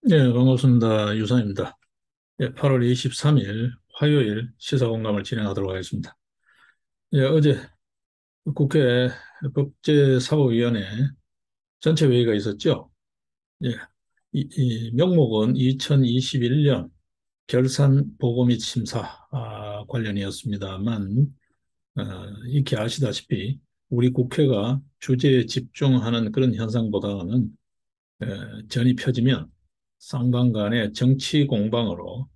네, 반갑습니다. 유상입니다. 8월 23일 화요일 시사공감을 진행하도록 하겠습니다. 어제 국회 법제사법위원회 전체 회의가 있었죠. 예, 이 명목은 2021년 결산 보고 및 심사 관련이었습니다만, 익히 아시다시피 우리 국회가 주제에 집중하는 그런 현상보다는 전이 펴지면 쌍방간의 정치 공방으로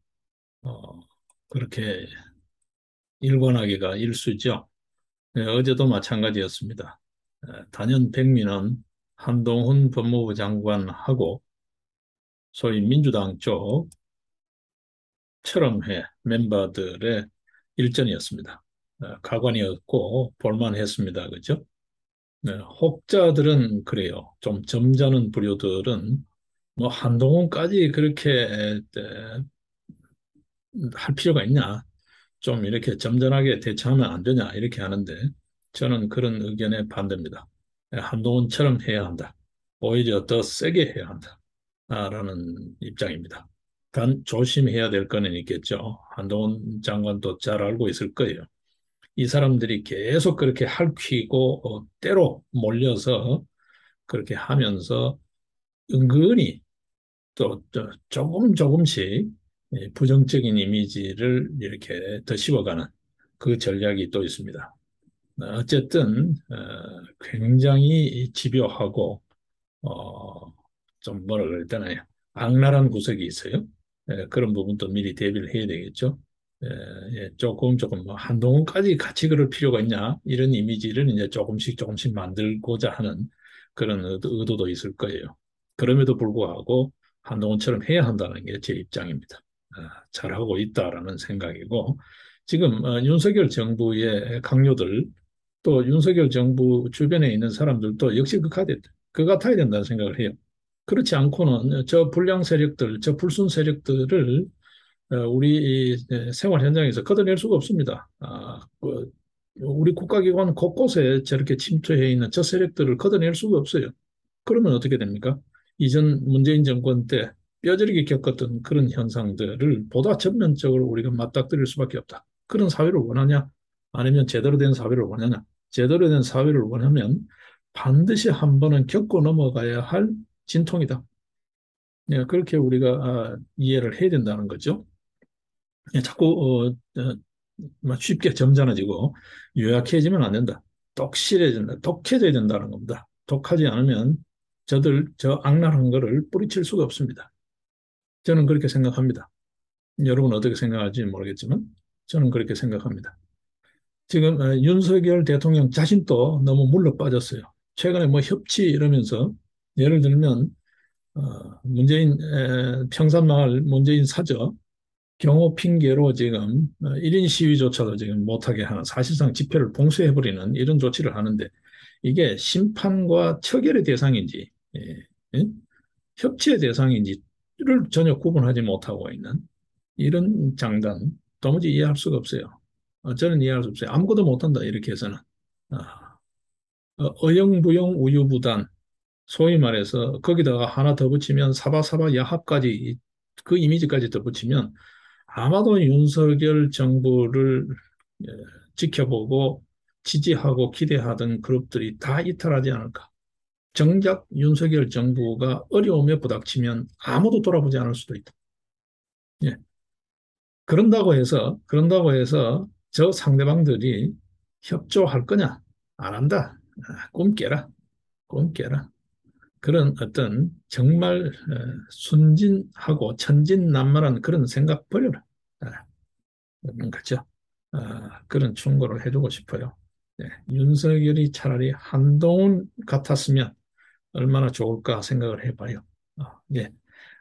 그렇게 일관하기가 일쑤죠. 어제도 마찬가지였습니다. 단연 백미는 한동훈 법무부 장관하고 소위 민주당 쪽 철험회 멤버들의 일전이었습니다. 가관이었고 볼만했습니다. 그죠? 혹자들은 그래요. 좀 점잖은 부류들은 뭐 한동훈까지 그렇게 할 필요가 있냐? 좀 이렇게 점잖하게 대처하면 안 되냐 이렇게 하는데 저는 그런 의견에 반대입니다. 한동훈처럼 해야 한다. 오히려 더 세게 해야 한다. 라는 입장입니다. 단 조심해야 될 거는 있겠죠. 한동훈 장관도 잘 알고 있을 거예요. 이 사람들이 계속 그렇게 핥히고 때로 몰려서 그렇게 하면서 은근히 또 조금씩 부정적인 이미지를 이렇게 더 씌워가는 그 전략이 또 있습니다. 어쨌든 굉장히 집요하고 어, 좀 뭐라 그래야 되나요? 악랄한 구석이 있어요. 그런 부분도 미리 대비를 해야 되겠죠. 에, 조금 뭐 한동훈까지 같이 그럴 필요가 있냐 이런 이미지를 이제 조금씩 만들고자 하는 그런 의도도 있을 거예요. 그럼에도 불구하고 한동훈처럼 해야 한다는 게 제 입장입니다. 잘하고 있다라는 생각이고 지금 윤석열 정부의 강요들 또 윤석열 정부 주변에 있는 사람들도 역시 그 같아야 된다는 생각을 해요. 그렇지 않고는 저 불량 세력들, 저 불순 세력들을 우리 이 생활 현장에서 걷어낼 수가 없습니다. 우리 국가기관 곳곳에 저렇게 침투해 있는 저 세력들을 걷어낼 수가 없어요. 그러면 어떻게 됩니까? 이전 문재인 정권 때 뼈저리게 겪었던 그런 현상들을 보다 전면적으로 우리가 맞닥뜨릴 수밖에 없다. 그런 사회를 원하냐? 아니면 제대로 된 사회를 원하냐? 제대로 된 사회를 원하면 반드시 한 번은 겪고 넘어가야 할 진통이다. 그렇게 우리가 이해를 해야 된다는 거죠. 자꾸 막 쉽게 점잖아지고 요약해지면 안 된다. 똑실해진다. 독해져야 된다는 겁니다. 독하지 않으면 저 악랄한 거를 뿌리칠 수가 없습니다. 저는 그렇게 생각합니다. 여러분 어떻게 생각할지 모르겠지만 저는 그렇게 생각합니다. 지금 윤석열 대통령 자신도 너무 물러 빠졌어요. 최근에 뭐 협치 이러면서 예를 들면 평산마을 문재인 사저 경호 핑계로 지금 1인 시위조차도 지금 못하게 하는 사실상 집회를 봉쇄해버리는 이런 조치를 하는데 이게 심판과 처결의 대상인지 예? 협치의 대상인지를 전혀 구분하지 못하고 있는 이런 장단 도무지 이해할 수가 없어요. 저는 이해할 수 없어요. 아무것도 못한다 이렇게 해서는 아, 어영부영 우유부단 소위 말해서 거기다가 하나 더 붙이면 사바사바 야합까지 그 이미지까지 더 붙이면 아마도 윤석열 정부를 예, 지켜보고 지지하고 기대하던 그룹들이 다 이탈하지 않을까. 정작 윤석열 정부가 어려움에 부닥치면 아무도 돌아보지 않을 수도 있다. 예. 그런다고 해서 저 상대방들이 협조할 거냐? 안 한다. 꿈 깨라. 꿈 깨라. 그런 어떤 정말 순진하고 천진난만한 그런 생각 버려라. 그죠? 그런 충고를 해주고 싶어요. 네, 윤석열이 차라리 한동훈 같았으면 얼마나 좋을까 생각을 해봐요. 예.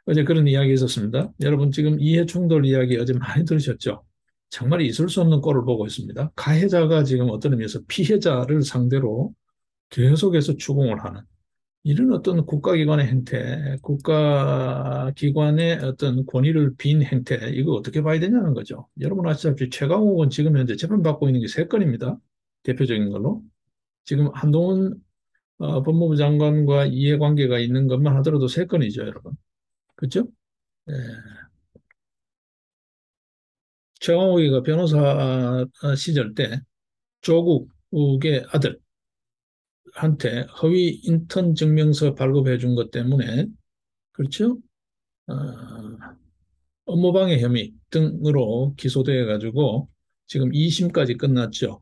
어제 그런 이야기 있었습니다. 여러분 지금 이해충돌 이야기 어제 많이 들으셨죠? 정말 있을 수 없는 꼴을 보고 있습니다. 가해자가 지금 어떤 의미에서 피해자를 상대로 계속해서 추궁을 하는 이런 어떤 국가기관의 행태, 국가기관의 어떤 권위를 빈 행태, 이거 어떻게 봐야 되냐는 거죠. 여러분 아시다시피 최강욱은 지금 현재 재판받고 있는 게 세 건입니다. 대표적인 걸로. 지금 한동훈 법무부 장관과 이해관계가 있는 것만 하더라도 세 건이죠, 여러분. 그죠? 예. 최강욱이가 변호사 시절 때 조국의 아들한테 허위 인턴 증명서 발급해 준 것 때문에, 그렇죠? 어, 업무방해 혐의 등으로 기소돼 가지고 지금 2심까지 끝났죠.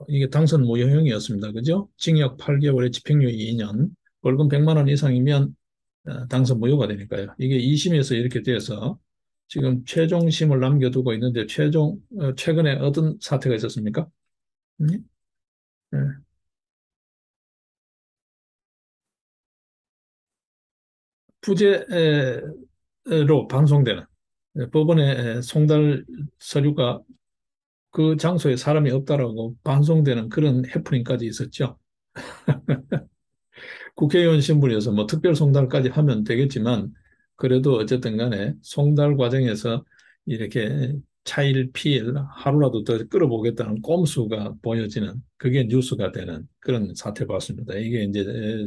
이게 당선 무효형이었습니다. 그죠? 징역 8개월에 집행유예 2년, 벌금 100만 원 이상이면 당선 무효가 되니까요. 이게 2심에서 이렇게 돼서 지금 최종심을 남겨두고 있는데 최근에 어떤 사태가 있었습니까? 네? 네. 부재로 방송되는 법원의 송달 서류가 그 장소에 사람이 없다라고 방송되는 그런 해프닝까지 있었죠. 국회의원 신분이어서 뭐 특별 송달까지 하면 되겠지만 그래도 어쨌든 간에 송달 과정에서 이렇게 차일 피일 하루라도 더 끌어보겠다는 꼼수가 보여지는 그게 뉴스가 되는 그런 사태를 봤습니다. 이게 이제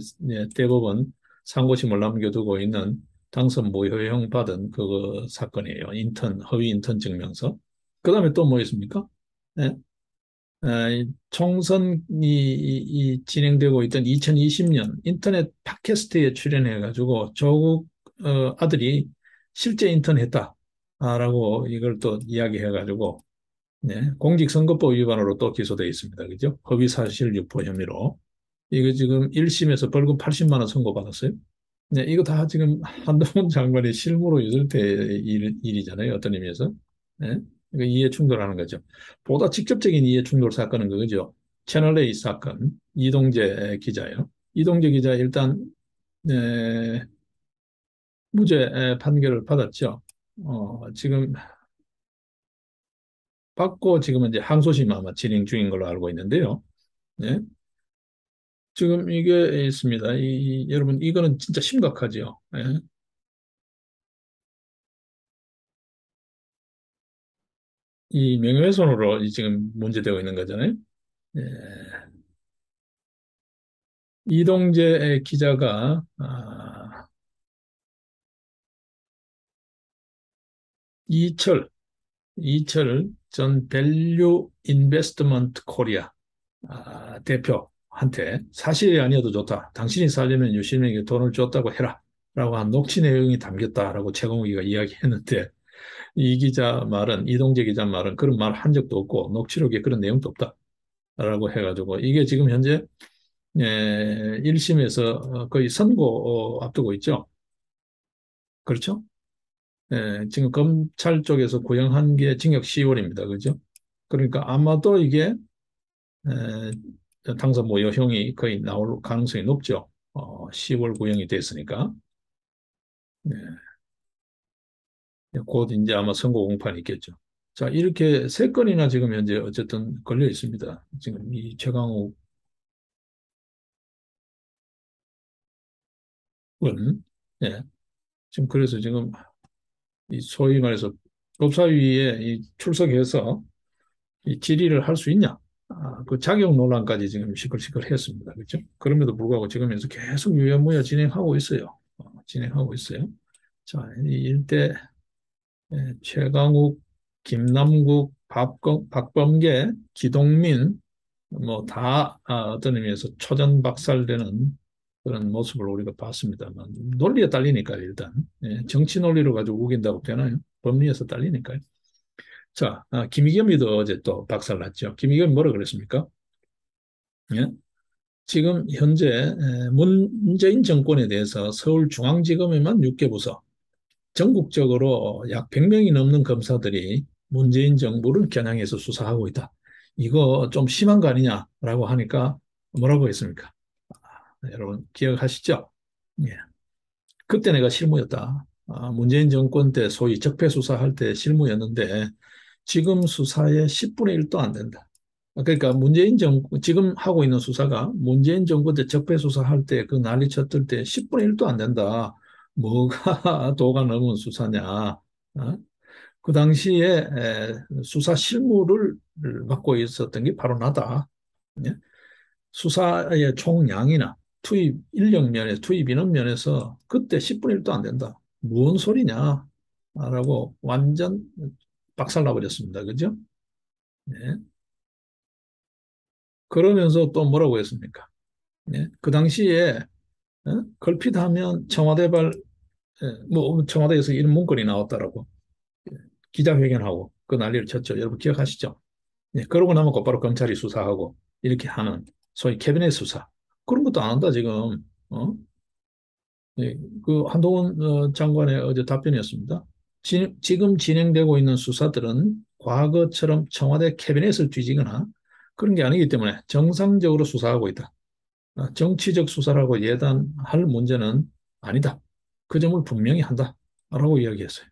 대법원 상고심을 남겨두고 있는 당선 무효형 받은 그 사건이에요. 허위 인턴 증명서. 그다음에 또 뭐 있습니까? 예? 총선이 진행되고 있던 2020년 인터넷 팟캐스트에 출연해가지고 조국 아들이 실제 인턴했다라고 이걸 또 이야기해가지고 네, 공직선거법 위반으로 또 기소되어 있습니다. 그죠? 허위사실 유포 혐의로. 이거 지금 1심에서 벌금 80만 원 선고받았어요. 네, 이거 다 지금 한동훈 장관이 실무로 있을 때 일이잖아요. 어떤 의미에서. 네? 이거 이해 충돌하는 거죠. 보다 직접적인 이해 충돌 사건은 그거죠. 채널A 사건, 이동재 기자예요. 이동재 기자 일단 무죄 판결을 받았죠. 지금 받고 지금 이제 항소심 아마 진행 중인 걸로 알고 있는데요. 네? 지금 이게 있습니다. 여러분 이거는 진짜 심각하죠. 예? 이 명예훼손으로 지금 문제되고 있는 거잖아요. 예. 이동재 기자가 이철 이철 전 밸류 인베스트먼트 코리아 대표한테 사실이 아니어도 좋다. 당신이 살려면 유시민에게 돈을 줬다고 해라. 라고 한 녹취 내용이 담겼다라고 최공욱이가 이야기했는데 이 기자 말은 이동재 기자 말은 그런 말 한 적도 없고 녹취록에 그런 내용도 없다라고 해가지고 이게 지금 현재 1심에서 거의 선고 앞두고 있죠. 그렇죠? 지금 검찰 쪽에서 구형한 게 징역 10월입니다. 그죠? 그러니까 아마도 이게 당선 무효형이 거의 나올 가능성이 높죠. 10월 구형이 됐으니까. 네, 곧 이제 아마 선고 공판이 있겠죠. 자, 이렇게 세 건이나 지금 현재 어쨌든 걸려 있습니다. 지금 이 최강욱은, 예, 지금 그래서 지금 이 소위 말해서 법사위에 출석해서 이 질의를 할 수 있냐? 그 자격 논란까지 지금 시끌시끌했습니다. 그렇죠? 그럼에도 불구하고 지금 현재 계속 유야무야 진행하고 있어요. 진행하고 있어요. 자, 이 일대 최강욱, 김남국, 박범계, 기동민 뭐 다 어떤 의미에서 초전박살되는 그런 모습을 우리가 봤습니다만 논리에 딸리니까요. 일단 정치 논리로 가지고 우긴다고 되나요? 법리에서 딸리니까요. 자, 김의겸이도 어제 또 박살났죠. 김의겸이 뭐라 그랬습니까? 예? 지금 현재 문재인 정권에 대해서 서울중앙지검에만 6개 부서, 전국적으로 약 100명이 넘는 검사들이 문재인 정부를 겨냥해서 수사하고 있다. 이거 좀 심한 거 아니냐라고 하니까 뭐라고 했습니까? 여러분 기억하시죠? 예. 그때 내가 실무였다. 문재인 정권 때 소위 적폐 수사할 때 실무였는데 지금 수사의 10분의 1도 안 된다. 그러니까 지금 하고 있는 수사가 문재인 정부 때 적폐 수사할 때 그 난리 쳤을 때 10분의 1도 안 된다. 뭐가 도가 넘은 수사냐. 그 당시에 수사 실무를 맡고 있었던 게 바로 나다. 예? 수사의 총량이나 투입 인력 면에서 투입 인원 면에서 그때 10분의 1도 안 된다. 무슨 소리냐? 라고 완전 박살나 버렸습니다. 그죠? 네. 그러면서 또 뭐라고 했습니까? 네. 그 당시에 걸핏하면 청와대발 뭐 청와대에서 이런 문건이 나왔다라고 기자회견하고 그 난리를 쳤죠. 여러분 기억하시죠? 네. 그러고 나면 곧바로 검찰이 수사하고 이렇게 하는 소위 캐비넷 수사 그런 것도 안 한다 지금. 어? 예, 그 한동훈 장관의 어제 답변이었습니다. 지금 진행되고 있는 수사들은 과거처럼 청와대 캐비넷을 뒤지거나 그런 게 아니기 때문에 정상적으로 수사하고 있다. 정치적 수사라고 예단할 문제는 아니다. 그 점을 분명히 한다. 라고 이야기했어요.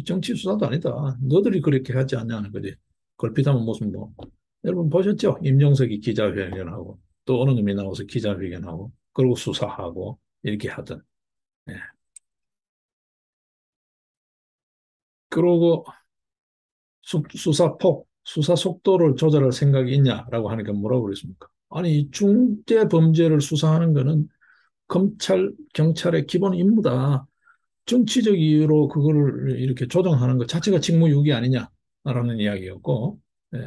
정치 수사도 아니다. 너들이 그렇게 하지 않냐는 거지. 걸핏하면 무슨 뭐. 여러분 보셨죠? 임종석이 기자회견하고 또 어느 놈이 나와서 기자회견하고 그리고 수사하고 이렇게 하던. 예. 그러고 수사폭, 수사 속도를 조절할 생각이 있냐라고 하니까 뭐라고 그랬습니까? 아니, 중대 범죄를 수사하는 거는 검찰, 경찰의 기본 임무다. 정치적 이유로 그거를 이렇게 조정하는 것 자체가 직무유기 아니냐라는 이야기였고, 예.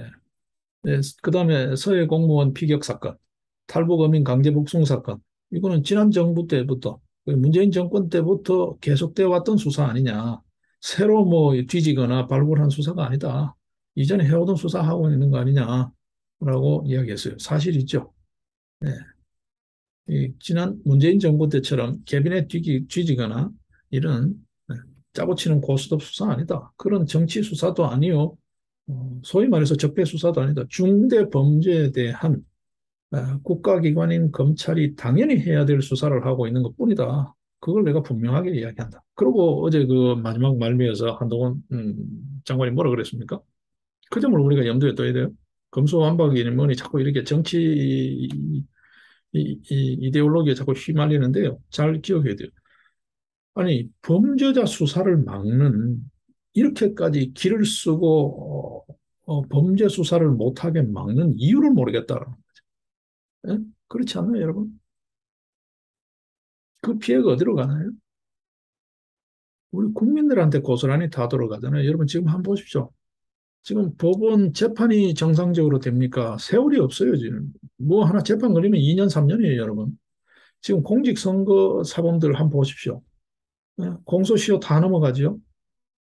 네, 그다음에 서해 공무원 피격 사건, 탈북 어민 강제 북송 사건, 이거는 지난 정부 때부터 문재인 정권 때부터 계속되어 왔던 수사 아니냐. 새로 뭐 뒤지거나 발굴한 수사가 아니다. 이전에 해오던 수사하고 있는 거 아니냐라고 이야기했어요. 사실이죠. 네. 지난 문재인 정부 때처럼 캐비넷 뒤지거나 이런 짜고 치는 고스톱 수사 아니다. 그런 정치 수사도 아니요. 소위 말해서 적폐 수사도 아니다. 중대 범죄에 대한 국가기관인 검찰이 당연히 해야 될 수사를 하고 있는 것뿐이다. 그걸 내가 분명하게 이야기한다. 그리고 어제 그 마지막 말미에서 한동훈 장관이 뭐라 그랬습니까? 그 점을 우리가 염두에 둬야 돼요. 검수완박이니 뭐니 자꾸 이렇게 정치 이데올로기에 자꾸 휘말리는데요. 잘 기억해야 돼요. 아니, 범죄자 수사를 막는 이렇게까지 길을 쓰고 범죄 수사를 못하게 막는 이유를 모르겠다. 예? 그렇지 않나요, 여러분? 그 피해가 어디로 가나요? 우리 국민들한테 고스란히 다 돌아가잖아요. 여러분 지금 한번 보십시오. 지금 법원 재판이 정상적으로 됩니까? 세월이 없어요, 지금. 뭐 하나 재판 걸리면 2년, 3년이에요, 여러분. 지금 공직선거 사범들 한번 보십시오. 공소시효 다 넘어가죠.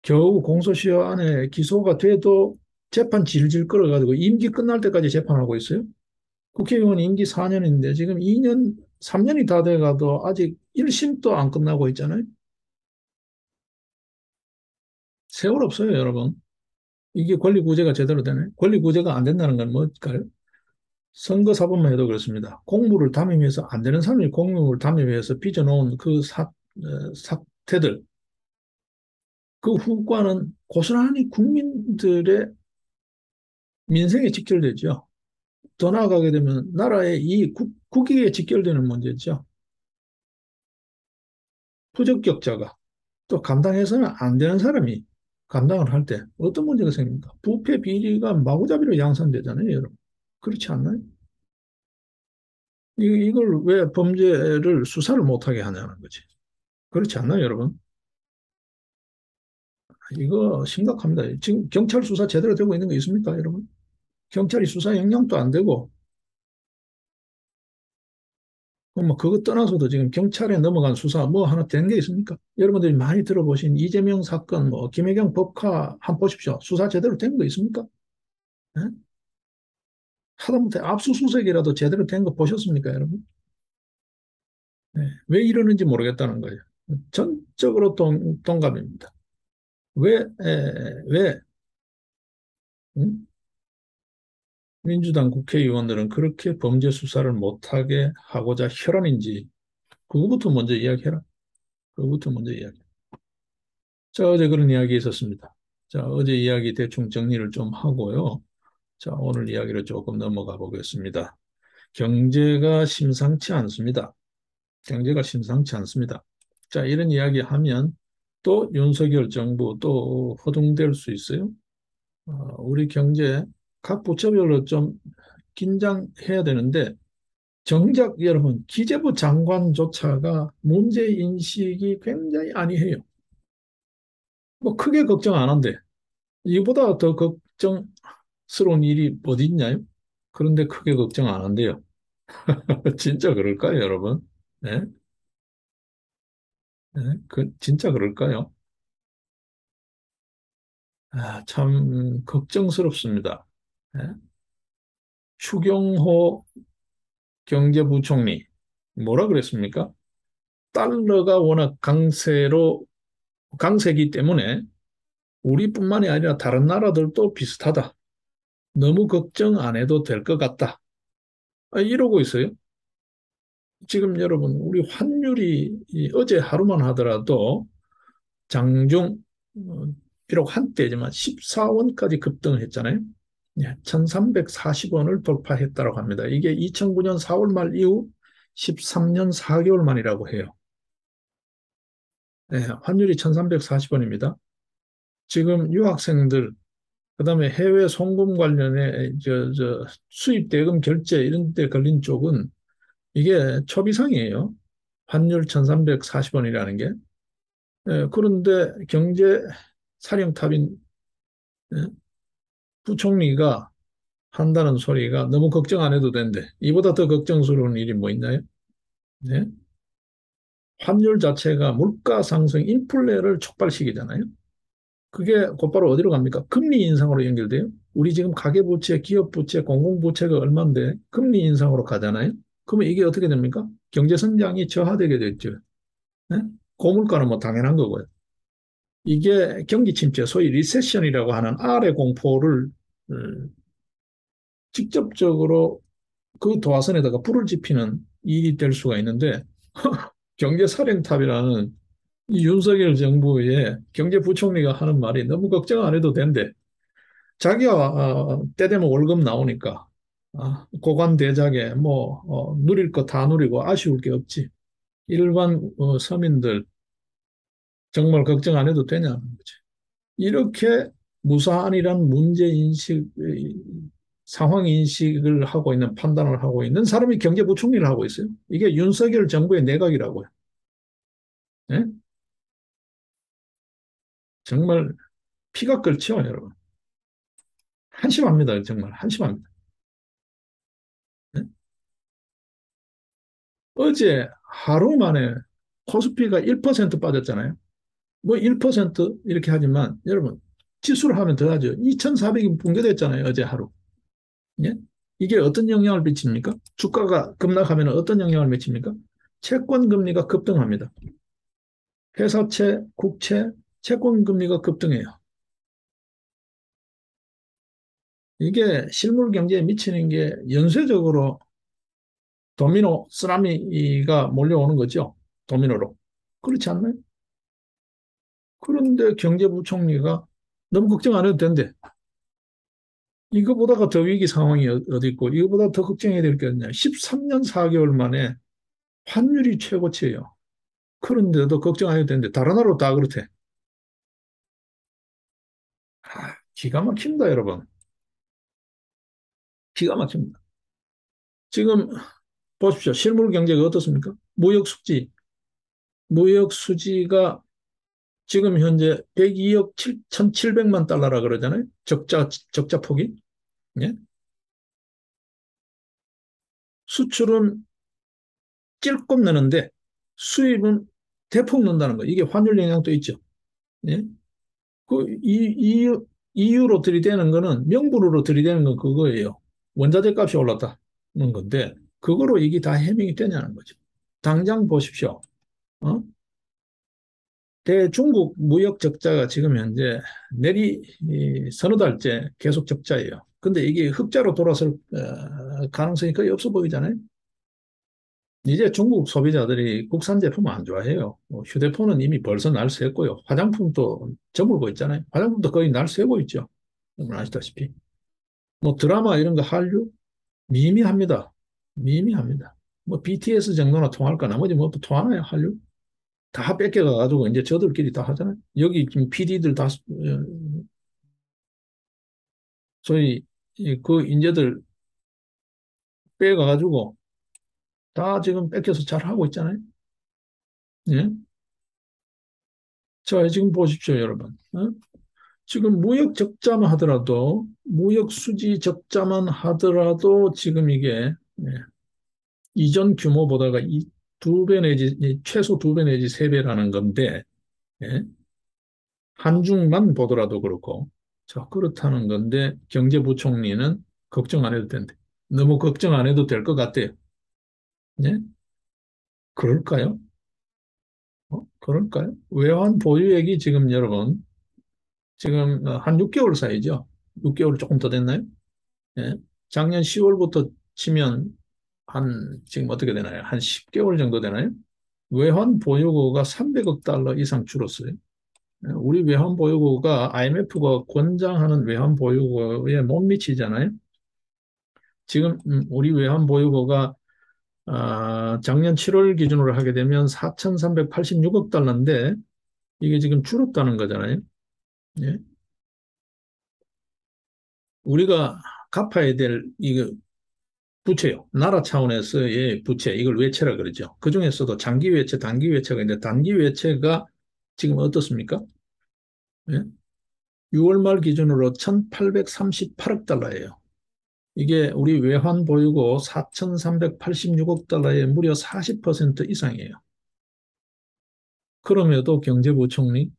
겨우 공소시효 안에 기소가 돼도 재판 질질 끌어가지고 임기 끝날 때까지 재판하고 있어요. 국회의원 임기 4년인데 지금 2년, 3년이 다 돼가도 아직 1심도 안 끝나고 있잖아요. 세월 없어요, 여러분. 이게 권리구제가 제대로 되네. 권리구제가 안 된다는 건 뭘까요? 선거사법만 해도 그렇습니다. 공무를 담임해서 안 되는 사람이 공무를 담임해서 빚어놓은 그 사태들, 그 후과는 고스란히 국민들의 민생에 직결되죠. 더 나아가게 되면 나라의 이 국익에 직결되는 문제죠. 부적격자가 또 감당해서는 안 되는 사람이 감당을 할 때 어떤 문제가 생깁니까? 부패 비리가 마구잡이로 양산되잖아요, 여러분. 그렇지 않나요? 이걸 왜 범죄를 수사를 못하게 하냐는 거지. 그렇지 않나요, 여러분? 이거 심각합니다. 지금 경찰 수사 제대로 되고 있는 거 있습니까, 여러분? 경찰이 수사 역량도 안 되고, 뭐 그거 떠나서도 지금 경찰에 넘어간 수사 뭐 하나 된 게 있습니까? 여러분들이 많이 들어보신 이재명 사건, 뭐 김혜경 법카 한번 보십시오. 수사 제대로 된 거 있습니까? 예? 하다못해 압수수색이라도 제대로 된 거 보셨습니까, 여러분? 예. 왜 이러는지 모르겠다는 거예요. 전적으로 동감입니다. 왜 응? 민주당 국회의원들은 그렇게 범죄 수사를 못하게 하고자 혈안인지 그거부터 먼저 이야기해라. 그거부터 먼저 이야기. 자, 어제 그런 이야기 있었습니다. 자, 어제 이야기 대충 정리를 좀 하고요. 자, 오늘 이야기를 조금 넘어가 보겠습니다. 경제가 심상치 않습니다. 경제가 심상치 않습니다. 자, 이런 이야기 하면 또 윤석열 정부 또 허둥댈 수 있어요. 우리 경제 각 부처별로 좀 긴장해야 되는데 정작 여러분 기재부 장관조차가 문제 인식이 굉장히 아니해요. 뭐 크게 걱정 안 한대. 이보다 더 걱정스러운 일이 어디 있나요? 그런데 크게 걱정 안 한대요. 진짜 그럴까요, 여러분? 네? 네? 진짜 그럴까요? 아, 참 걱정스럽습니다. 네? 추경호 경제부총리 뭐라 그랬습니까? 달러가 워낙 강세기 때문에 우리뿐만이 아니라 다른 나라들도 비슷하다. 너무 걱정 안 해도 될 것 같다. 이러고 있어요. 지금 여러분, 우리 환율이 어제 하루만 하더라도 장중, 어, 비록 한때지만 14원까지 급등을 했잖아요. 1340원을 돌파했다고 합니다. 이게 2009년 4월 말 이후 13년 4개월 만이라고 해요. 네, 환율이 1340원입니다. 지금 유학생들, 그다음에 해외 송금 관련해 수입 대금 결제 이런 데 걸린 쪽은 이게 초비상이에요. 환율 1340원이라는 게. 그런데 경제 사령탑인 예, 부총리가 한다는 소리가 너무 걱정 안 해도 된대. 이보다 더 걱정스러운 일이 뭐 있나요? 네? 환율 자체가 물가 상승, 인플레를 촉발시키잖아요. 그게 곧바로 어디로 갑니까? 금리 인상으로 연결돼요. 우리 지금 가계부채, 기업부채, 공공부채가 얼마인데 금리 인상으로 가잖아요. 그러면 이게 어떻게 됩니까? 경제 성장이 저하되게 됐죠. 네? 고물가는 뭐 당연한 거고요. 이게 경기 침체, 소위 리세션이라고 하는 R의 공포를 직접적으로 그 도화선에다가 불을 지피는 일이 될 수가 있는데 경제살인탑이라는 이 윤석열 정부의 경제부총리가 하는 말이 너무 걱정 안 해도 된대. 자기가 때 되면 월급 나오니까 고관대작에 뭐 누릴 거 다 누리고 아쉬울 게 없지. 일반 서민들 정말 걱정 안 해도 되냐는 거지. 이렇게 무사안이란 문제인식, 상황인식을 하고 있는, 판단을 하고 있는 사람이 경제부총리를 하고 있어요. 이게 윤석열 정부의 내각이라고요. 예? 정말 피가 끓죠, 여러분. 한심합니다, 정말. 한심합니다. 예? 어제 하루 만에 코스피가 1% 빠졌잖아요. 뭐 1% 이렇게 하지만 여러분, 지수를 하면 더 하죠. 2,400이 붕괴됐잖아요, 어제 하루. 예? 이게 어떤 영향을 미칩니까? 주가가 급락하면 어떤 영향을 미칩니까? 채권 금리가 급등합니다. 회사채, 국채, 채권 금리가 급등해요. 이게 실물 경제에 미치는 게 연쇄적으로 도미노 쓰나미가 몰려오는 거죠. 도미노로. 그렇지 않나요? 그런데 경제부총리가 너무 걱정 안 해도 된대. 이거보다가 더 위기 상황이 어디 있고 이거보다 더 걱정해야 될 게 없냐. 13년 4개월 만에 환율이 최고치예요. 그런데도 걱정 안 해도 되는데 다른 나라로 다 그렇대. 기가 막힙니다, 여러분. 기가 막힙니다. 지금 보십시오. 실물 경제가 어떻습니까? 무역 수지. 무역 수지가 지금 현재 102억 7,700만 달러라 그러잖아요. 적자 폭이. 예? 수출은 찔끔 느는데 수입은 대폭 는다는 거. 이게 환율 영향도 있죠. 예? 이유로 들이대는 거는 명분으로 들이대는 건 그거예요. 원자재 값이 올랐다는 건데 그거로 이게 다 해명이 되냐는 거죠. 당장 보십시오. 어? 대중국 무역 적자가 지금 현재 서너 달째 계속 적자예요. 근데 이게 흑자로 돌아설 가능성이 거의 없어 보이잖아요. 이제 중국 소비자들이 국산 제품 안 좋아해요. 휴대폰은 이미 벌써 날새고요. 화장품도 저물고 있잖아요. 화장품도 거의 날새고 있죠. 여러분 아시다시피. 뭐 드라마 이런 거 한류 미미합니다. 미미합니다. 뭐 BTS 정도나 통할까 나머지 뭐 또 통하나요 한류? 다 뺏겨가가지고 이제 저들끼리 다 하잖아요. 여기 지금 PD들 다 소위 그 인재들 빼가가지고 다 지금 뺏겨서 잘 하고 있잖아요. 예? 자, 지금 보십시오, 여러분. 지금 무역 적자만 하더라도, 무역 수지 적자만 하더라도 지금 이게 이전 규모보다가 두 배 내지, 최소 두 배 내지 세 배라는 건데, 예? 한중만 보더라도 그렇고, 자, 그렇다는 건데, 경제부총리는 걱정 안 해도 된대. 너무 걱정 안 해도 될 것 같대요. 예? 그럴까요? 그럴까요? 외환 보유액이 지금 여러분, 지금 한 6개월 사이죠. 6개월 조금 더 됐나요? 예? 작년 10월부터 치면 지금 어떻게 되나요? 한 10개월 정도 되나요? 외환 보유고가 300억 달러 이상 줄었어요. 예, 우리 외환 보유고가 IMF가 권장하는 외환 보유고에 못 미치잖아요. 지금 우리 외환 보유고가 작년 7월 기준으로 하게 되면 4,386억 달러인데 이게 지금 줄었다는 거잖아요. 예? 우리가 갚아야 될 이거 부채요. 나라 차원에서의 부채, 이걸 외채라 그러죠. 그중에서도 장기 외채, 단기 외채가 있는데 단기 외채가 지금 어떻습니까? 예? 6월 말 기준으로 1,838억 달러예요. 이게 우리 외환 보유고 4,386억 달러의 무려 40% 이상이에요. 그럼에도 경제부총리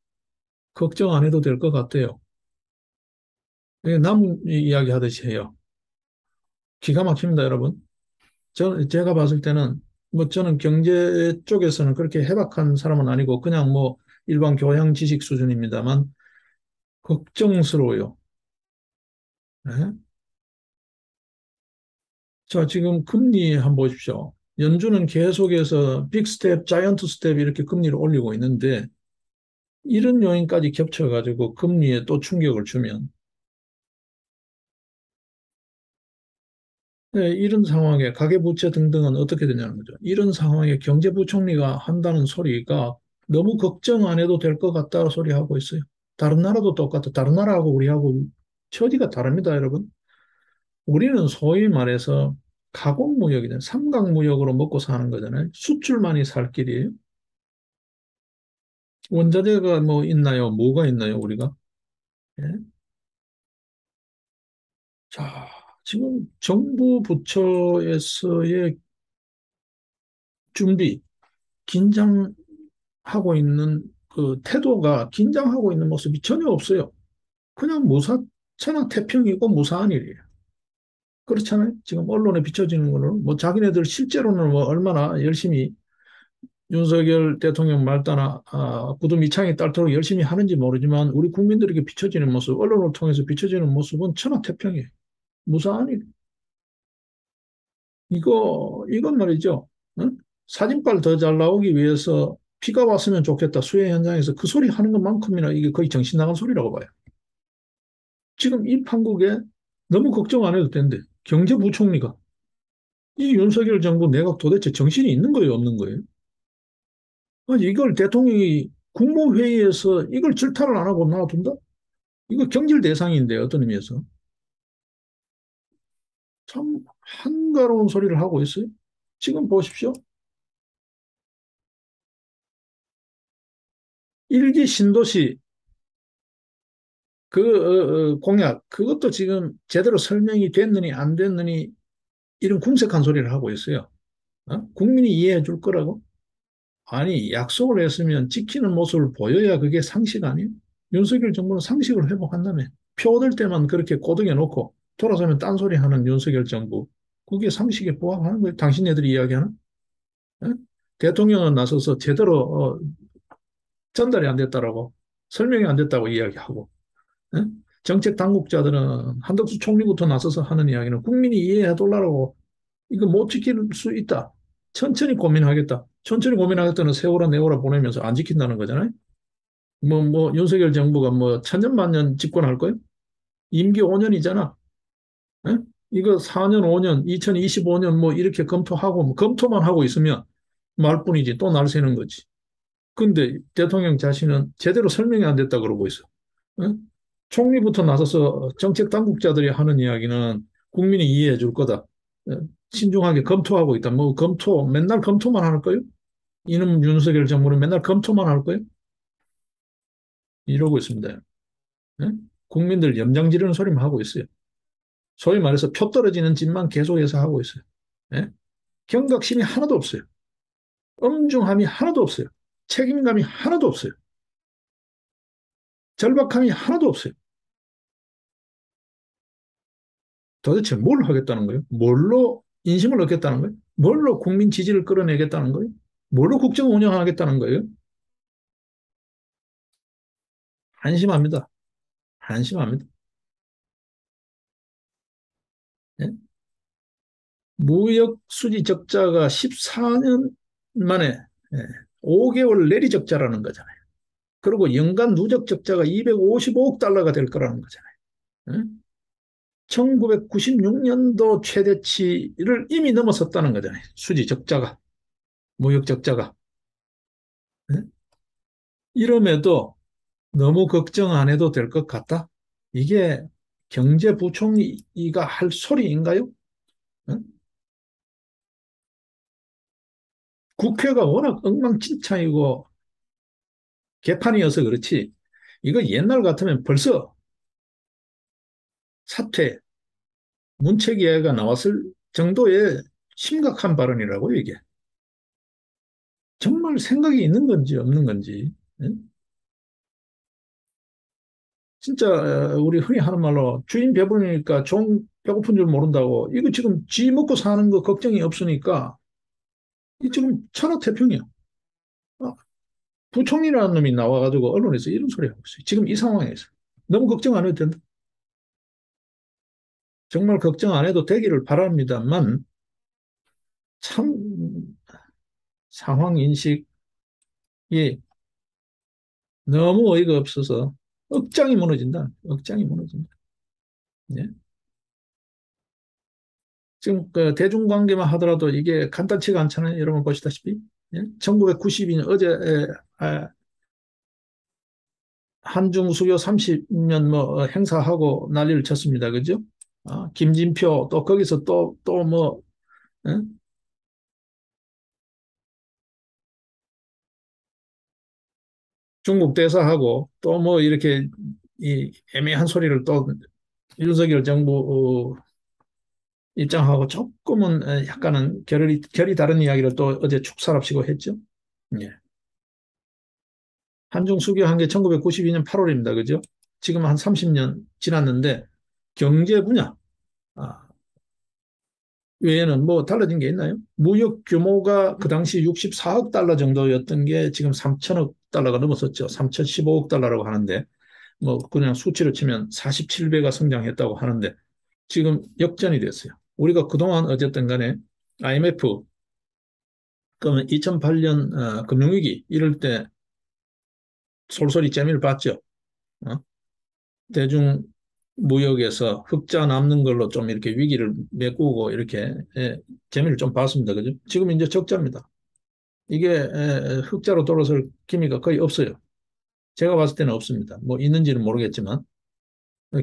걱정 안 해도 될 것 같아요. 남 이야기 하듯이 해요. 기가 막힙니다, 여러분. 제가 봤을 때는 뭐 저는 경제 쪽에서는 그렇게 해박한 사람은 아니고 그냥 뭐 일반 교양 지식 수준입니다만 걱정스러워요. 네? 자, 지금 금리 한번 보십시오. 연준은 계속해서 빅 스텝, 자이언트 스텝 이렇게 금리를 올리고 있는데 이런 요인까지 겹쳐가지고 금리에 또 충격을 주면 네, 이런 상황에 가계부채 등등은 어떻게 되냐는 거죠. 이런 상황에 경제부총리가 한다는 소리가 너무 걱정 안 해도 될 것 같다 소리 하고 있어요. 다른 나라도 똑같아. 다른 나라하고 우리하고 처지가 다릅니다, 여러분. 우리는 소위 말해서 가공무역이잖아요. 삼각무역으로 먹고 사는 거잖아요. 수출만이 살 길이에요. 원자재가 뭐 있나요? 뭐가 있나요, 우리가? 예? 자, 지금 정부 부처에서의 준비, 긴장하고 있는 그 태도가 긴장하고 있는 모습이 전혀 없어요. 그냥 무사천하 태평이고 무사한 일이에요. 그렇잖아요. 지금 언론에 비춰지는 거는 뭐 자기네들 실제로는 뭐 얼마나 열심히 윤석열 대통령 말따나 구두 밑창에 딸도록 열심히 하는지 모르지만 우리 국민들에게 비춰지는 모습, 언론을 통해서 비춰지는 모습은 천하태평이에요. 무사한 일. 이건 말이죠. 응? 사진빨 더 잘 나오기 위해서 비가 왔으면 좋겠다. 수해 현장에서 그 소리 하는 것만큼이나 이게 거의 정신 나간 소리라고 봐요. 지금 이 판국에 너무 걱정 안 해도 되는데 경제부총리가 이 윤석열 정부 내각 도대체 정신이 있는 거예요, 없는 거예요? 아니, 이걸 대통령이 국무회의에서 이걸 질타를 안 하고 놔둔다? 이거 경질 대상인데 어떤 의미에서 참 한가로운 소리를 하고 있어요. 지금 보십시오. 일기 신도시 공약 그것도 지금 제대로 설명이 됐느니 안 됐느니 이런 궁색한 소리를 하고 있어요. 국민이 이해해 줄 거라고? 아니 약속을 했으면 지키는 모습을 보여야 그게 상식 아니에요? 윤석열 정부는 상식을 회복한다며. 표 얻을 때만 그렇게 꼬드겨 놓고 돌아서면 딴소리 하는 윤석열 정부. 그게 상식에 부합하는 거예요. 당신네들이 이야기하는? 예? 대통령은 나서서 제대로 전달이 안 됐다라고 설명이 안 됐다고 이야기하고 예? 정책 당국자들은 한덕수 총리부터 나서서 하는 이야기는 국민이 이해해 달라고 이거 못 지킬 수 있다. 천천히 고민하겠다. 천천히 고민하겠다는 세월아 내월아 보내면서 안 지킨다는 거잖아요. 윤석열 정부가 뭐 천년만년 집권할 거예요? 임기 5년이잖아. 예? 이거 4년, 5년, 2025년 뭐 이렇게 검토하고 뭐 검토만 하고 있으면 말뿐이지 또 날 새는 거지. 근데 대통령 자신은 제대로 설명이 안 됐다 그러고 있어. 예? 총리부터 나서서 정책 당국자들이 하는 이야기는 국민이 이해해 줄 거다. 예? 신중하게 검토하고 있다. 뭐 맨날 검토만 할 거예요? 이놈 윤석열 정부는 맨날 검토만 할 거예요? 이러고 있습니다. 예? 국민들 염장 지르는 소리만 하고 있어요. 소위 말해서 표 떨어지는 짓만 계속해서 하고 있어요. 예? 경각심이 하나도 없어요. 엄중함이 하나도 없어요. 책임감이 하나도 없어요. 절박함이 하나도 없어요. 도대체 뭘 하겠다는 거예요? 뭘로 인심을 얻겠다는 거예요? 뭘로 국민 지지를 끌어내겠다는 거예요? 뭘로 국정 운영하겠다는 거예요? 한심합니다. 한심합니다. 예? 무역 수지 적자가 14년 만에 5개월 내리 적자라는 거잖아요. 그리고 연간 누적 적자가 255억 달러가 될 거라는 거잖아요. 예? 1996년도 최대치를 이미 넘어섰다는 거잖아요. 수지 적자가, 무역 적자가. 예? 이럼에도 너무 걱정 안 해도 될 것 같다? 이게 경제부총리가 할 소리인가요? 예? 국회가 워낙 엉망진창이고 개판이어서 그렇지. 이거 옛날 같으면 벌써 사퇴, 문책위가 나왔을 정도의 심각한 발언이라고 이게. 정말 생각이 있는 건지 없는 건지. 예? 진짜 우리 흔히 하는 말로 주인 배부르니까 종 배고픈 줄 모른다고. 이거 지금 지 먹고 사는 거 걱정이 없으니까 이 지금 천하태평이야. 아, 부총리라는 놈이 나와가지고 언론에서 이런 소리 하고 있어요. 지금 이 상황에서. 너무 걱정 안 해도 된다. 정말 걱정 안 해도 되기를 바랍니다만 참 상황 인식이 너무 어이가 없어서 억장이 무너진다. 억장이 무너진다. 예? 지금 그 대중관계만 하더라도 이게 간단치가 않잖아요. 여러분 보시다시피. 예? 1992년 어제 한중 수교 30년 뭐 행사하고 난리를 쳤습니다. 그죠? 김진표 또 거기서 또 뭐 중국 대사하고 또 뭐 이렇게 이 애매한 소리를 또 윤석열 정부 입장하고 조금은 약간은 결이 다른 이야기를 또 어제 축사랍시고 했죠. 예. 한중 수교한 게 1992년 8월입니다. 그죠? 지금 한 30년 지났는데 경제 분야 외에는 뭐 달라진 게 있나요? 무역 규모가 그 당시 64억 달러 정도였던 게 지금 3천억 달러가 넘었었죠. 3,015억 달러라고 하는데 뭐 그냥 수치로 치면 47배가 성장했다고 하는데 지금 역전이 됐어요. 우리가 그동안 어쨌든 간에 IMF 그러면 2008년 금융위기 이럴 때 솔솔이 재미를 봤죠. 어? 대중 무역에서 흑자 남는 걸로 좀 이렇게 위기를 메꾸고 이렇게 재미를 좀 봤습니다. 그죠? 지금 이제 적자입니다. 이게 흑자로 돌아설 기미가 거의 없어요. 제가 봤을 때는 없습니다. 뭐 있는지는 모르겠지만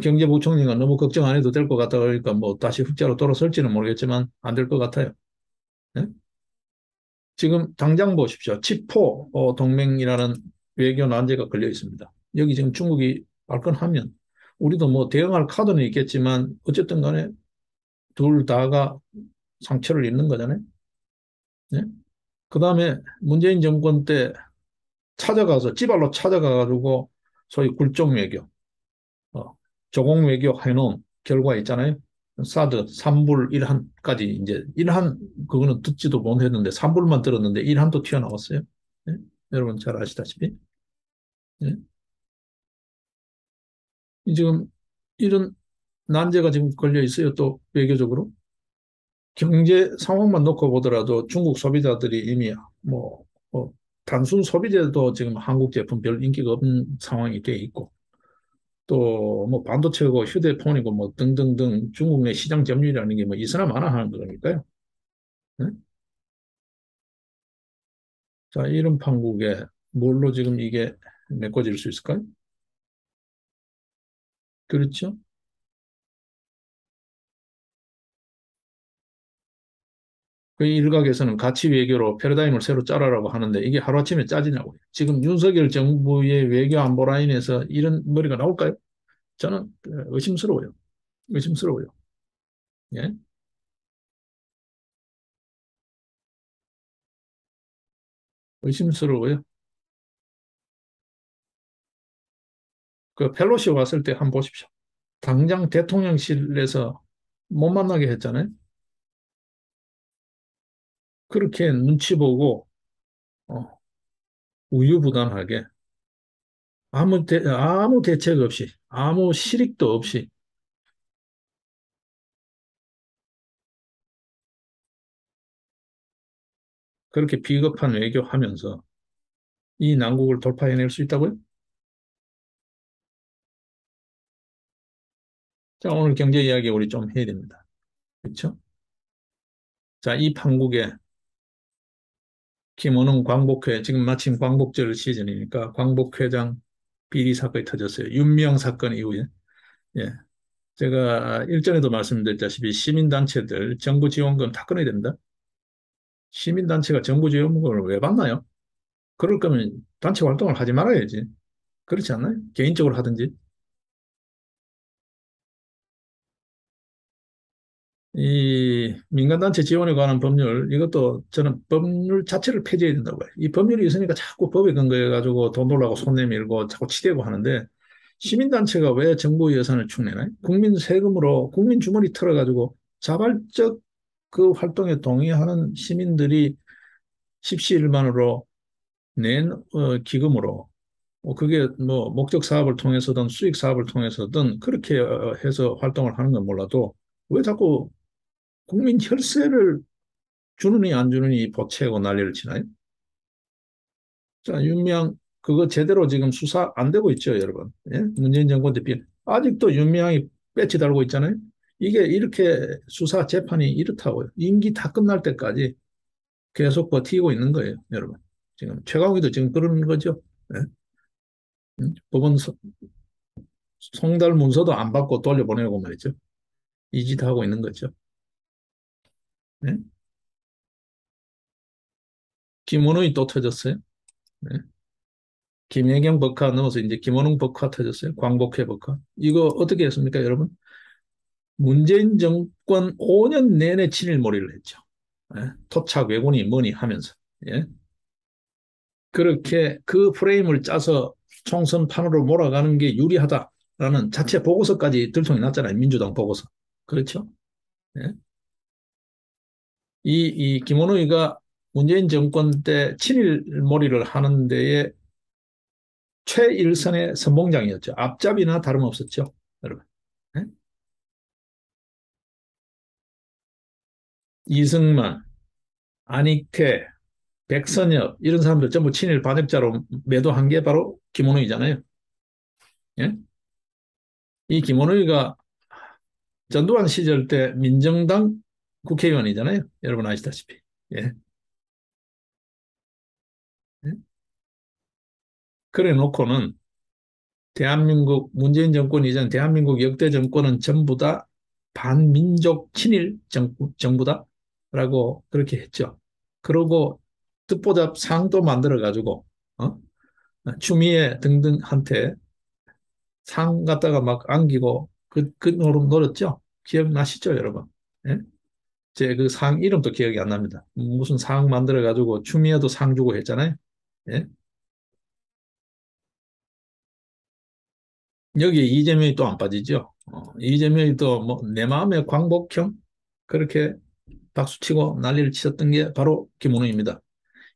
경제부총리가 너무 걱정 안 해도 될 것 같다 그러니까 뭐 다시 흑자로 돌아설지는 모르겠지만 안 될 것 같아요. 예? 지금 당장 보십시오. 치포 동맹이라는 외교 난제가 걸려 있습니다. 여기 지금 중국이 발끈하면 우리도 뭐 대응할 카드는 있겠지만 어쨌든 간에 둘 다가 상처를 입는 거잖아요. 예? 그다음에 문재인 정권 때 찾아가서 지발로 찾아가가지고 소위 굴종 외교, 어, 조공 외교 해놓은 결과 있잖아요. 사드 3불 1한까지 이제 1한 그거는 듣지도 못했는데 3불만 들었는데 1한도 튀어나왔어요. 예? 여러분 잘 아시다시피. 예? 지금 이런 난제가 지금 걸려 있어요. 또 외교적으로. 경제 상황만 놓고 보더라도 중국 소비자들이 이미 뭐, 단순 소비재도 지금 한국 제품 별 인기가 없는 상황이 돼 있고 또 뭐 반도체고 휴대폰이고 뭐 등등등 중국 내 시장 점유율이라는 게 뭐 이서나 마나 하는 거니까요. 네? 자, 이런 판국에 뭘로 지금 이게 메꿔질 수 있을까요? 그렇죠? 그 일각에서는 가치 외교로 패러다임을 새로 짜라라고 하는데 이게 하루아침에 짜지냐고요. 지금 윤석열 정부의 외교 안보 라인에서 이런 머리가 나올까요? 저는 의심스러워요. 의심스러워요. 예? 의심스러워요. 그 펠로시 왔을 때 한번 보십시오. 당장 대통령실에서 못 만나게 했잖아요. 그렇게 눈치 보고 어, 우유부단하게 아무 대책 없이 아무 실익도 없이 그렇게 비겁한 외교하면서 이 난국을 돌파해낼 수 있다고요? 자, 오늘 경제 이야기 우리 좀 해야 됩니다. 그렇죠? 자, 이 판국에 김원웅 광복회, 지금 마침 광복절 시즌이니까 광복회장 비리 사건이 터졌어요. 윤미향 사건 이후에. 예. 제가 일전에도 말씀드렸다시피 시민단체들 정부 지원금 다 끊어야 됩니다. 시민단체가 정부 지원금을 왜 받나요? 그럴 거면 단체 활동을 하지 말아야지. 그렇지 않나요? 개인적으로 하든지. 이 민간단체 지원에 관한 법률, 이것도 저는 법률 자체를 폐지해야 된다고 봐요. 이 법률이 있으니까 자꾸 법에 근거해가지고 돈 돌라고 손 내밀고 자꾸 치대고 하는데 시민단체가 왜 정부 예산을 축내나요? 국민 세금으로 국민 주머니 털어가지고 자발적 그 활동에 동의하는 시민들이 십시일반으로 낸 기금으로 그게 뭐 목적 사업을 통해서든 수익 사업을 통해서든 그렇게 해서 활동을 하는 건 몰라도 왜 자꾸 국민 혈세를 주느니 안 주느니 보채고 난리를 치나요? 자, 윤미향 그거 제대로 지금 수사 안 되고 있죠, 여러분. 예? 문재인 정권 때 아직도 윤미향이 배치 달고 있잖아요. 이게 이렇게 수사 재판이 이렇다고요. 임기 다 끝날 때까지 계속 버티고 있는 거예요, 여러분. 지금 최강욱이도 지금 그러는 거죠. 예? 법원 송달 문서도 안 받고 돌려보내고 말이죠. 이 짓 하고 있는 거죠. 예? 김원호이 또 터졌어요. 예? 김혜경 법화 넘어서 이제 김원웅 법화 터졌어요. 광복회 법화. 이거 어떻게 했습니까, 여러분? 문재인 정권 5년 내내 친일몰이를 했죠. 예? 토착 왜군이 뭐니 하면서. 예? 그렇게 그 프레임을 짜서 총선판으로 몰아가는 게 유리하다라는 자체 보고서까지 들통이 났잖아요. 민주당 보고서. 그렇죠? 예? 이 김원우이가 문재인 정권 때 친일몰이를 하는 데에 최일선의 선봉장이었죠. 앞잡이나 다름없었죠. 여러분. 예? 이승만, 안익태, 백선엽 이런 사람들 전부 친일 반역자로 매도한 게 바로 김원호이잖아요. 예? 이 김원호이가 전두환 시절 때 민정당 국회의원이잖아요. 여러분 아시다시피. 예? 예? 그래 놓고는 대한민국 문재인 정권 이전 대한민국 역대 정권은 전부 다 반민족 친일 정부다라고 그렇게 했죠. 그러고 듣보잡 상도 만들어 가지고 어? 추미애 등등한테 상 갖다가 막 안기고 그 노름 노렸죠. 기억나시죠, 여러분? 예? 제 그 상 이름도 기억이 안 납니다. 무슨 상 만들어 가지고 추미애도 상 주고 했잖아요. 예? 여기 이재명이 또 안 빠지죠. 이재명이 또 뭐 내 마음의 광복형 그렇게 박수치고 난리를 치셨던 게 바로 김문호입니다.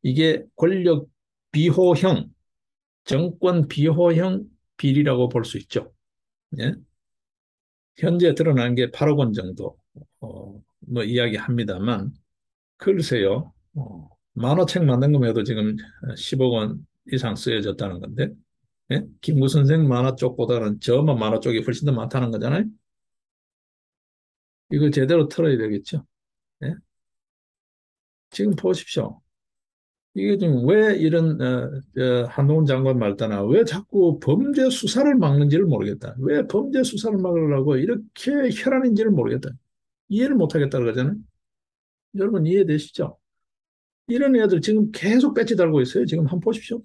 이게 권력 비호형, 정권 비호형 비리라고 볼 수 있죠. 예? 현재 드러난 게 8억 원 정도 뭐 이야기합니다만 글쎄요. 만화책 만든 것만 해도 지금 10억 원 이상 쓰여졌다는 건데 예? 김구 선생 만화 쪽보다는 저만 만화 쪽이 훨씬 더 많다는 거잖아요. 이거 제대로 털어야 되겠죠. 예? 지금 보십시오. 이게 지금 왜 이런 한동훈 장관 말다나 왜 자꾸 범죄 수사를 막는지를 모르겠다. 왜 범죄 수사를 막으려고 이렇게 혈안인지를 모르겠다. 이해를 못하겠다 그러잖아요. 여러분 이해되시죠? 이런 애들 지금 계속 배지 달고 있어요. 지금 한번 보십시오.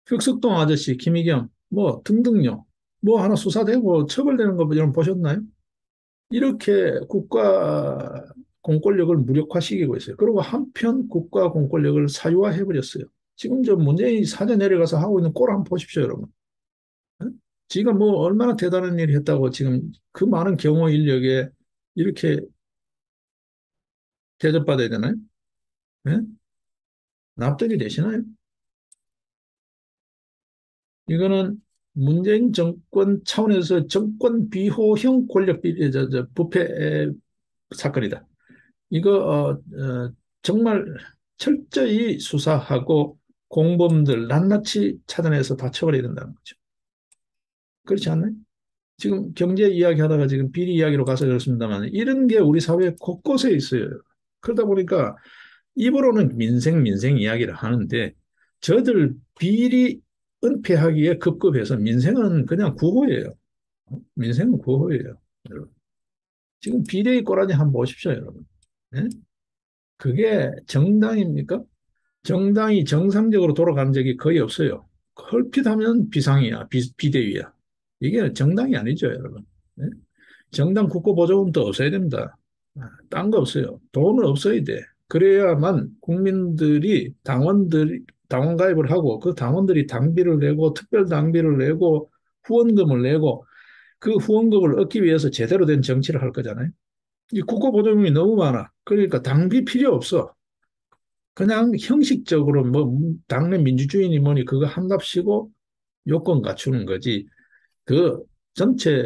흑석동 아저씨, 김희경, 뭐 등등요. 뭐 하나 수사되고 처벌되는 거 여러분 보셨나요? 이렇게 국가 공권력을 무력화시키고 있어요. 그리고 한편 국가 공권력을 사유화해버렸어요. 지금 저 문재인이 사저 내려가서 하고 있는 꼴 한번 보십시오, 여러분. 어? 지가 뭐 얼마나 대단한 일을 했다고 지금 그 많은 경호 인력에 이렇게 대접받아야 되나요? 예? 납득이 되시나요? 이거는 문재인 정권 차원에서 정권 비호형 권력 부패 사건이다. 이거 정말 철저히 수사하고 공범들 낱낱이 찾아내서 다 처벌해야 된다는 거죠. 그렇지 않나요? 지금 경제 이야기 하다가 지금 비리 이야기로 가서 그렇습니다만 이런 게 우리 사회 곳곳에 있어요. 그러다 보니까 입으로는 민생 이야기를 하는데 저들 비리 은폐하기에 급급해서 민생은 그냥 구호예요. 민생은 구호예요. 여러분. 지금 비리의 꼬라지 한번 보십시오, 여러분. 네? 그게 정당입니까? 정당이 정상적으로 돌아간 적이 거의 없어요. 헐핏하면 비상이야, 비대위야. 이게 정당이 아니죠, 여러분. 네? 정당 국고보조금도 없어야 됩니다. 딴 거 없어요. 돈은 없어야 돼. 그래야만 국민들이 당원 가입을 하고 그 당원들이 당비를 내고 특별 당비를 내고 후원금을 내고 그 후원금을 얻기 위해서 제대로 된 정치를 할 거잖아요. 이 국고보조금이 너무 많아. 그러니까 당비 필요 없어. 그냥 형식적으로 뭐 당내 민주주의니 뭐니 그거 한답시고 요건 갖추는 거지. 그 전체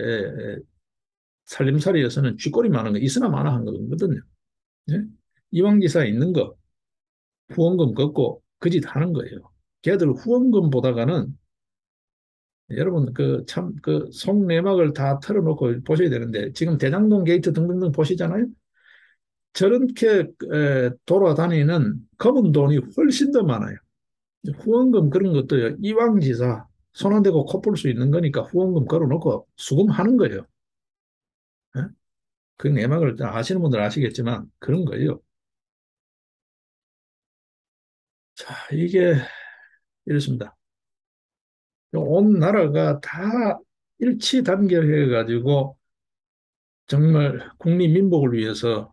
살림살이에서는 쥐꼬리 많은 거 있으나 마나 한 거거든요. 예? 이왕기사 있는 거 후원금 걷고 그 짓 하는 거예요. 걔들 후원금 보다가는 여러분 그 참 그 속내막을 다 털어놓고 보셔야 되는데 지금 대장동 게이트 등등등 보시잖아요. 저렇게 돌아다니는 검은 돈이 훨씬 더 많아요. 후원금 그런 것도 이왕지사 손 안 대고 코 풀 수 있는 거니까 후원금 걸어놓고 수금하는 거예요. 예? 그 내막을 아시는 분들 아시겠지만 그런 거예요. 자, 이게 이렇습니다. 온 나라가 다 일치 단결해 가지고 정말 국민 민복을 위해서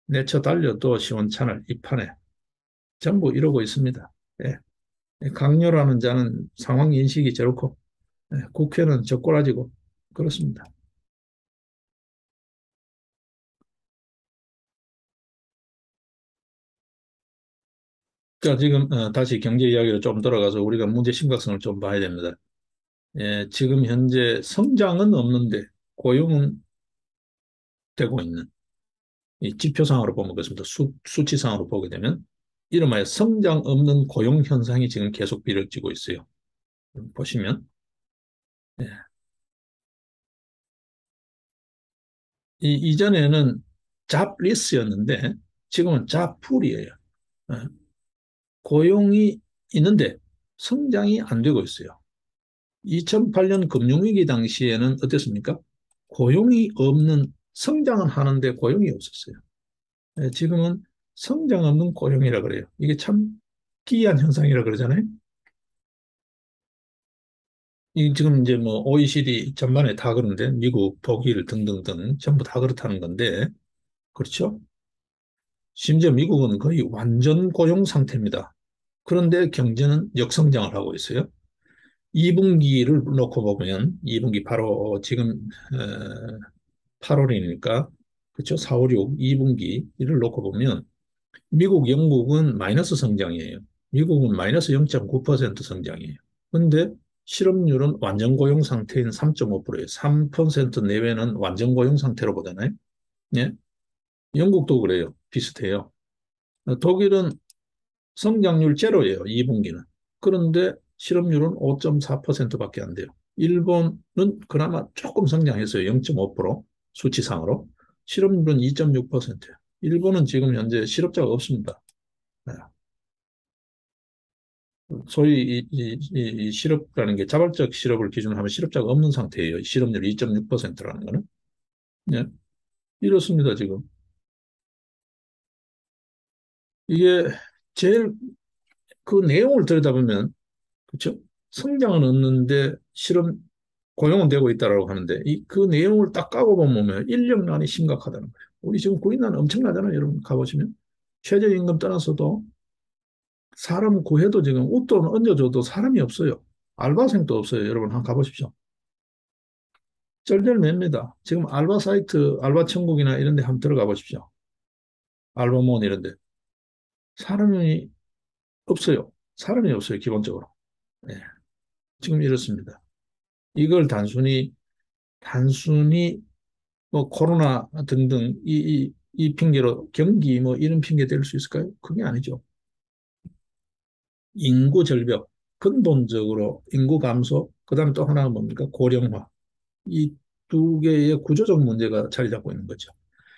내쳐 달려도 시원찮을 이 판에 전부 이러고 있습니다. 예. 강요라는 자는 상황 인식이 저렇고 국회는 젓가락이고 그렇습니다. 자, 지금 다시 경제 이야기로 좀 돌아가서 우리가 문제 심각성을 좀 봐야 됩니다. 예, 지금 현재 성장은 없는데 고용은 되고 있는 이 지표상으로 보면 그렇습니다. 수치상으로 보게 되면 이름하여 성장 없는 고용 현상이 지금 계속 비춰지고 있어요. 보시면 예, 이전에는 잡리스였는데 지금은 잡풀이에요. 예, 고용이 있는데 성장이 안 되고 있어요. 2008년 금융위기 당시에는 어땠습니까? 고용이 없는, 성장은 하는데 고용이 없었어요. 지금은 성장 없는 고용이라 그래요. 이게 참 기이한 현상이라 그러잖아요. 이 지금 이제 뭐 OECD 전반에 다 그러는데 미국, 독일 등등등 전부 다 그렇다는 건데 그렇죠? 심지어 미국은 거의 완전 고용 상태입니다. 그런데 경제는 역성장을 하고 있어요. 2분기를 놓고 보면 2분기 바로 지금 8월이니까 그렇죠? 4, 5, 6, 2분기를 놓고 보면 미국, 영국은 마이너스 성장이에요. 미국은 마이너스 0.9% 성장이에요. 근데 실업률은 완전 고용 상태인 3.5%예요. 3% 내외는 완전 고용 상태로 보잖아요. 예? 영국도 그래요. 비슷해요. 독일은 성장률 제로예요. 2분기는. 그런데 실업률은 5.4%밖에 안 돼요. 일본은 그나마 조금 성장했어요. 0.5% 수치상으로. 실업률은 2.6%예요. 일본은 지금 현재 실업자가 없습니다. 네. 소위 이 실업이라는 게 자발적 실업을 기준으로 하면 실업자가 없는 상태예요. 실업률 2.6%라는 거는. 네. 이렇습니다, 지금. 이게 제일 그 내용을 들여다보면, 그렇죠? 성장은 없는데 실험 고용은 되고 있다라고 하는데 그 내용을 딱 까고 보면 인력난이 심각하다는 거예요. 우리 지금 구인난 엄청나잖아요. 여러분 가보시면 최저임금 떠나서도 사람 구해도 지금 웃돈 얹어줘도 사람이 없어요. 알바생도 없어요. 여러분 한번 가보십시오. 쩔쩔맵니다. 지금 알바 사이트, 알바 천국이나 이런 데 한번 들어가 보십시오. 알바몬 이런 데. 사람이 없어요. 사람이 없어요. 기본적으로. 예, 지금 이렇습니다. 이걸 단순히 뭐 코로나 등등 이 핑계로 경기 뭐 이런 핑계 댈 수 있을까요? 그게 아니죠. 인구 절벽, 근본적으로 인구 감소, 그다음에 또 하나가 뭡니까? 고령화. 이 두 개의 구조적 문제가 자리 잡고 있는 거죠.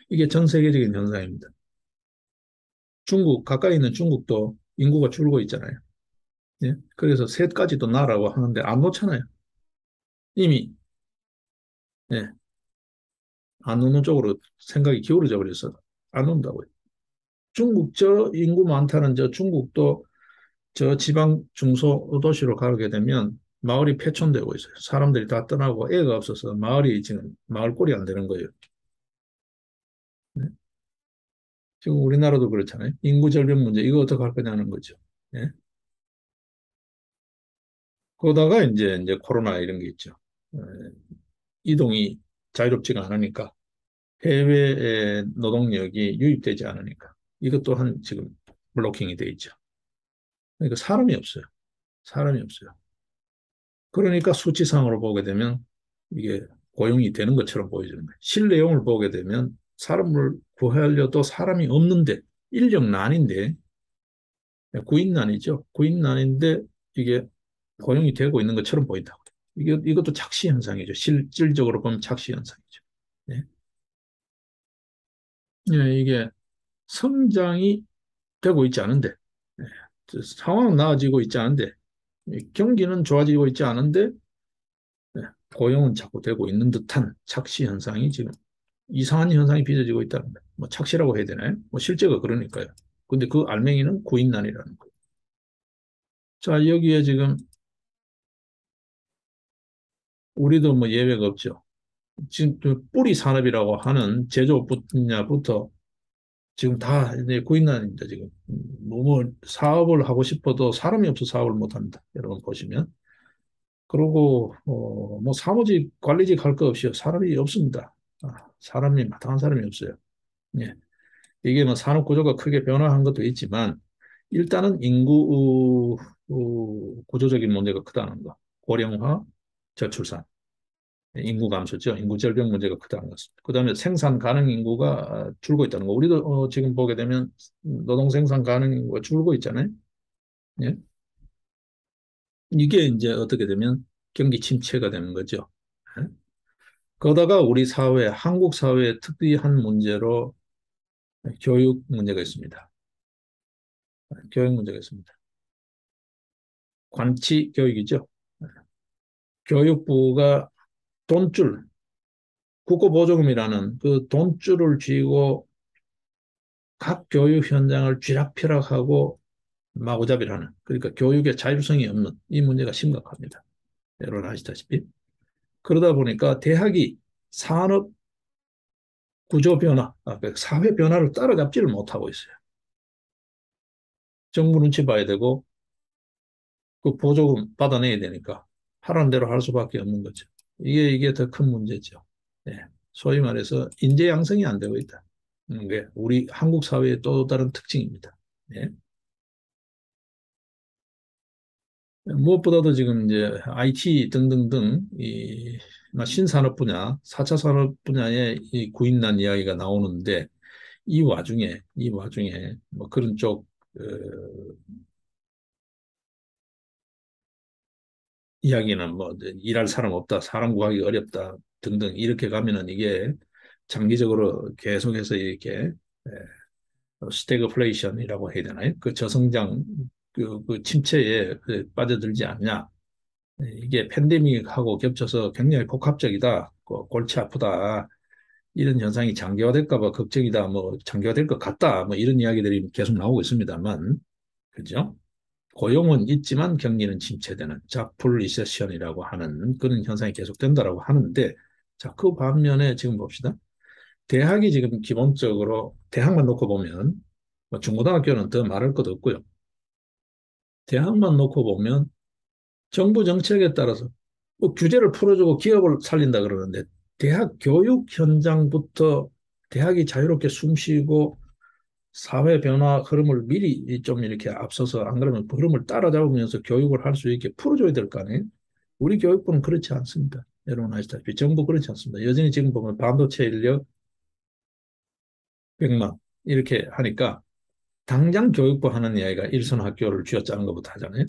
이게 전 세계적인 현상입니다. 중국, 가까이 있는 중국도 인구가 줄고 있잖아요. 예? 그래서 셋까지도 나라고 하는데 안 놓잖아요. 이미, 예, 안 놓는 쪽으로 생각이 기울어져 버려서 안 논다고요. 중국 저 인구 많다는 저 중국도 저 지방 중소도시로 가게 되면 마을이 폐촌되고 있어요. 사람들이 다 떠나고 애가 없어서 마을이 지금 마을 꼴이 안 되는 거예요. 네? 지금 우리나라도 그렇잖아요. 인구 절벽 문제 이거 어떻게 할 거냐는 거죠. 예? 그러다가 이제 코로나 이런 게 있죠. 에, 이동이 자유롭지가 않으니까 해외의 노동력이 유입되지 않으니까 이것 또한 지금 블로킹이 돼 있죠. 그러니까 사람이 없어요. 사람이 없어요. 그러니까 수치상으로 보게 되면 이게 고용이 되는 것처럼 보여지는 거예요. 실내용을 보게 되면 사람을 구하려도 사람이 없는데 인력난인데 구인난이죠. 구인난인데 이게 고용이 되고 있는 것처럼 보인다고. 이것도 착시 현상이죠. 실질적으로 보면 착시 현상이죠. 네. 네, 이게 성장이 되고 있지 않은데 네. 상황은 나아지고 있지 않은데 경기는 좋아지고 있지 않은데 네. 고용은 자꾸 되고 있는 듯한 착시 현상이 지금 이상한 현상이 빚어지고 있다는 거예요. 뭐 착시라고 해야 되나요? 뭐 실제가 그러니까요. 근데 그 알맹이는 구인난이라는 거예요. 자, 여기에 지금 우리도 뭐 예외가 없죠. 지금 그 뿌리 산업이라고 하는 제조 분야부터 지금 다 이제 구인난입니다. 지금 뭐 사업을 하고 싶어도 사람이 없어 사업을 못 합니다. 여러분 보시면. 그리고 뭐 사무직 관리직 할 거 없이요. 사람이 없습니다. 사람이 마땅한 사람이 없어요. 예. 이게 뭐 산업 구조가 크게 변화한 것도 있지만 일단은 인구 구조적인 문제가 크다는 거. 고령화, 저출산, 인구 감소죠. 인구 절벽 문제가 크다는 것입니다. 그다음에 생산 가능 인구가 줄고 있다는 거. 우리도 지금 보게 되면 노동 생산 가능 인구가 줄고 있잖아요. 예? 이게 이제 어떻게 되면 경기 침체가 되는 거죠. 예? 그러다가 우리 사회, 한국 사회의 특이한 문제로 교육 문제가 있습니다. 교육 문제가 있습니다. 관치 교육이죠. 교육부가 돈줄, 국고보조금이라는 그 돈줄을 쥐고 각 교육 현장을 쥐락펴락하고 마구잡이를 하는, 그러니까 교육의 자율성이 없는 이 문제가 심각합니다. 여러분 아시다시피. 그러다 보니까 대학이 산업 구조 변화, 그 사회 변화를 따라잡지를 못하고 있어요. 정부 눈치 봐야 되고 그 보조금 받아내야 되니까 하라는 대로 할 수밖에 없는 거죠. 이게 더 큰 문제죠. 네. 소위 말해서 인재 양성이 안 되고 있다. 게 우리 한국 사회의 또 다른 특징입니다. 네. 무엇보다도 지금 이제 IT 등등등 신산업 분야, 4차 산업 분야의 이 구인난 이야기가 나오는데 이 와중에 뭐 그런 쪽 이야기는 뭐 일할 사람 없다, 사람 구하기 어렵다 등등 이렇게 가면은 이게 장기적으로 계속해서 이렇게 스태그플레이션이라고 해야 되나요? 그 저성장 그 침체에 빠져들지 않냐. 이게 팬데믹하고 겹쳐서 굉장히 복합적이다. 골치 아프다. 이런 현상이 장기화될까 봐 걱정이다, 뭐 장기화될 것 같다, 뭐 이런 이야기들이 계속 나오고 있습니다만, 그죠? 고용은 있지만 경기는 침체되는 잡풀 리세션이라고 하는 그런 현상이 계속된다라고 하는데, 자, 그 반면에 지금 봅시다. 대학이 지금 기본적으로 대학만 놓고 보면 뭐 중고등학교는 더 말할 것도 없고요. 대학만 놓고 보면 정부 정책에 따라서 뭐 규제를 풀어주고 기업을 살린다 그러는데 대학 교육 현장부터 대학이 자유롭게 숨쉬고 사회 변화 흐름을 미리 좀 이렇게 앞서서 안 그러면 그 흐름을 따라잡으면서 교육을 할 수 있게 풀어줘야 될 거 아니에요? 우리 교육부는 그렇지 않습니다. 여러분 아시다시피 정부 그렇지 않습니다. 여전히 지금 보면 반도체 인력 100만 이렇게 하니까 당장 교육부 하는 이야기가 일선 학교를 쥐어짜는 것부터 하잖아요.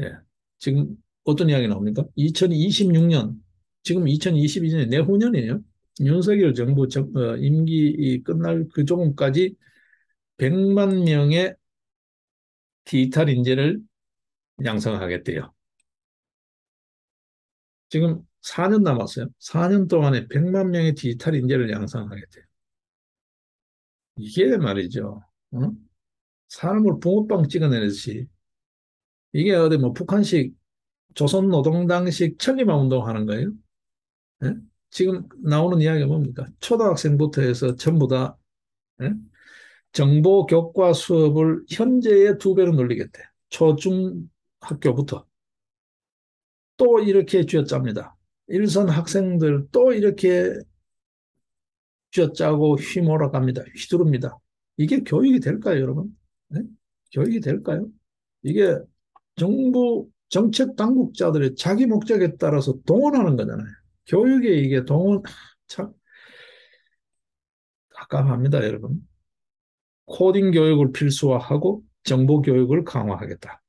예. 지금 어떤 이야기 나옵니까? 2026년, 지금 2022년에 내후년이에요. 윤석열 정부 임기 끝날 그 조금까지 100만 명의 디지털 인재를 양성하겠대요. 지금 4년 남았어요. 4년 동안에 100만 명의 디지털 인재를 양성하겠대요. 이게 말이죠. 어? 사람을 붕어빵 찍어내듯이 이게 어디 뭐 북한식 조선노동당식 천리마 운동하는 거예요. 예? 지금 나오는 이야기가 뭡니까? 초등학생부터 해서 전부 다 예? 정보 교과 수업을 현재의 2배로 늘리겠대. 초중 학교부터 또 이렇게 쥐어짭니다. 일선 학생들 또 이렇게 쥐어짜고 휘몰아갑니다. 휘두릅니다. 이게 교육이 될까요, 여러분? 네? 교육이 될까요? 이게 정부 정책 당국자들의 자기 목적에 따라서 동원하는 거잖아요. 교육에 이게 동원 참 깝깝합니다, 여러분. 코딩 교육을 필수화하고 정보 교육을 강화하겠다.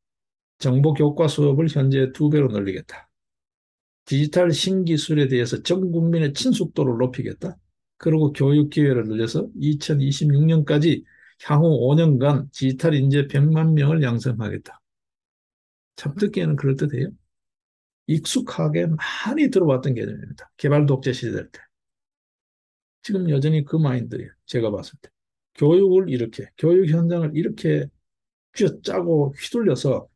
정보 교과 수업을 현재 2배로 늘리겠다. 디지털 신기술에 대해서 전 국민의 친숙도를 높이겠다. 그리고 교육 기회를 늘려서 2026년까지 향후 5년간 디지털 인재 100만 명을 양성하겠다. 참 듣기에는 그럴듯해요. 익숙하게 많이 들어왔던 개념입니다. 개발 독재 시절 때. 지금 여전히 그 마인드예요. 제가 봤을 때. 교육을 이렇게, 교육 현장을 이렇게 쥐어짜고 휘둘려서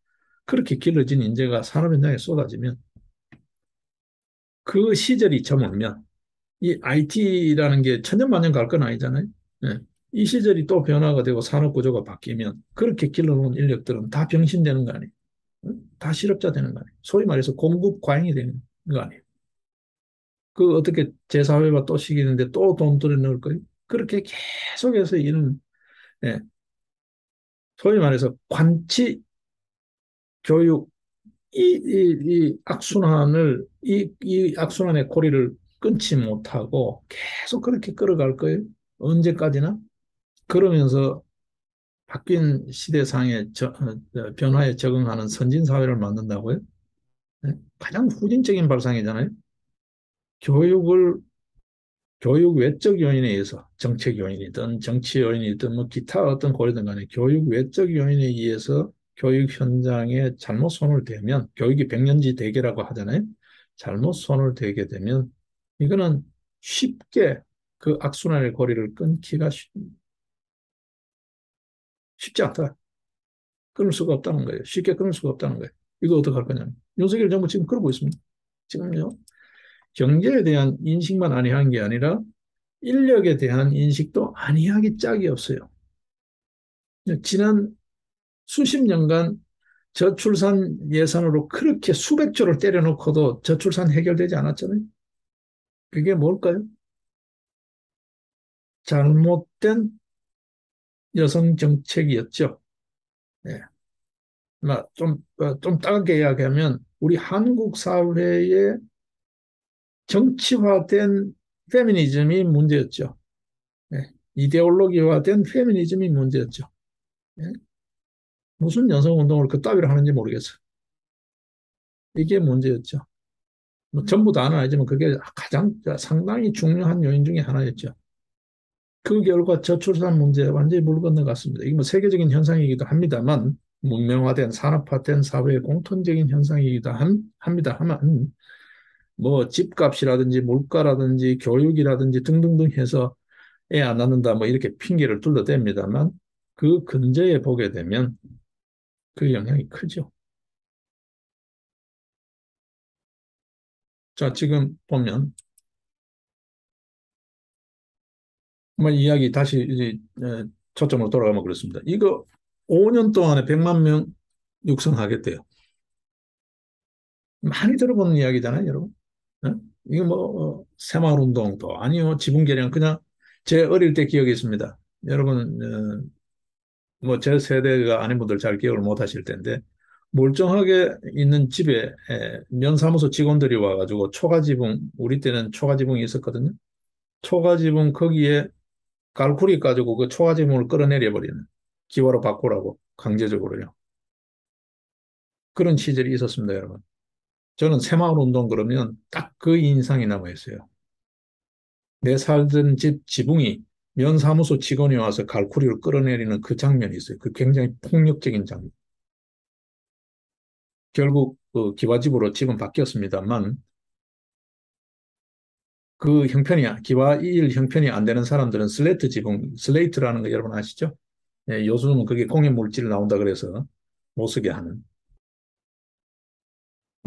그렇게 길러진 인재가 산업 현장에 쏟아지면 그 시절이 저물면 이 IT라는 게 천년만년 갈 건 아니잖아요. 예. 이 시절이 또 변화가 되고 산업 구조가 바뀌면 그렇게 길러놓은 인력들은 다 병신되는 거 아니에요. 다 실업자 되는 거 아니에요. 소위 말해서 공급 과잉이 되는 거 아니에요. 그 어떻게 제4회가 또 시기는데 또 돈 들여 넣을 거예요? 그렇게 계속해서 이런 예, 소위 말해서 관치 교육 이 악순환을 이 악순환의 고리를 끊지 못하고 계속 그렇게 끌어갈 거예요. 언제까지나? 그러면서 바뀐 시대상의 변화에 적응하는 선진 사회를 만든다고요? 네? 가장 후진적인 발상이잖아요. 교육을 교육 외적 요인에 의해서 정책 요인이든 정치 요인이든 뭐 기타 어떤 고리든 간에 교육 외적 요인에 의해서 교육 현장에 잘못 손을 대면 교육이 백년지 대계라고 하잖아요. 잘못 손을 대게 되면 이거는 쉽게 그 악순환의 고리를 끊기가 쉽지 않다. 끊을 수가 없다는 거예요. 쉽게 끊을 수가 없다는 거예요. 이거 어떡할 거냐면 윤석열 정부 지금 그러고 있습니다. 지금요. 경제에 대한 인식만 아니한 게 아니라 인력에 대한 인식도 아니하기 짝이 없어요. 지난 수십 년간 저출산 예산으로 그렇게 수백 조를 때려놓고도 저출산 해결되지 않았잖아요. 그게 뭘까요? 잘못된 여성 정책이었죠. 네. 좀 따갑게 이야기하면 우리 한국 사회의 정치화된 페미니즘이 문제였죠. 네. 이데올로기화된 페미니즘이 문제였죠. 네. 무슨 여성운동을 그따위로 하는지 모르겠어요. 이게 문제였죠. 뭐 전부 다는 아니지만 그게 가장 상당히 중요한 요인 중에 하나였죠. 그 결과 저출산 문제 완전히 물 건너갔습니다. 이게 뭐 세계적인 현상이기도 합니다만 문명화된 산업화된 사회의 공통적인 현상이기도 합니다만 뭐 집값이라든지 물가라든지 교육이라든지 등등등 해서 애 안 낳는다 뭐 이렇게 핑계를 둘러댑니다만 그 근저에 보게 되면 그 영향이 크죠. 자, 지금 보면 뭐 이야기 다시 이제 초점으로 돌아가면 그렇습니다. 이거 5년 동안에 100만 명 육성하겠대요. 많이 들어보는 이야기잖아요, 여러분. 어? 이거 뭐 새마을운동도 아니요, 지붕개량 그냥 제 어릴 때 기억이 있습니다. 여러분 뭐 제 세대가 아닌 분들 잘 기억을 못 하실 텐데 멀쩡하게 있는 집에 면사무소 직원들이 와가지고 초가지붕 우리 때는 초가지붕이 있었거든요. 초가지붕 거기에 갈고리 가지고 그 초가지붕을 끌어내려 버리는 기와로 바꾸라고 강제적으로요. 그런 시절이 있었습니다, 여러분. 저는 새마을운동 그러면 딱 그 인상이 남아 있어요. 내 살던 집 지붕이 면사무소 직원이 와서 갈고리를 끌어내리는 그 장면이 있어요. 그 굉장히 폭력적인 장면. 결국 그 기와집으로 집은 바뀌었습니다만 그 형편이 기와 1 형편이 안 되는 사람들은 슬레이트 지붕, 슬레이트라는 거 여러분 아시죠? 예, 요즘은 그게 공해 물질 나온다 그래서 못 쓰게 하는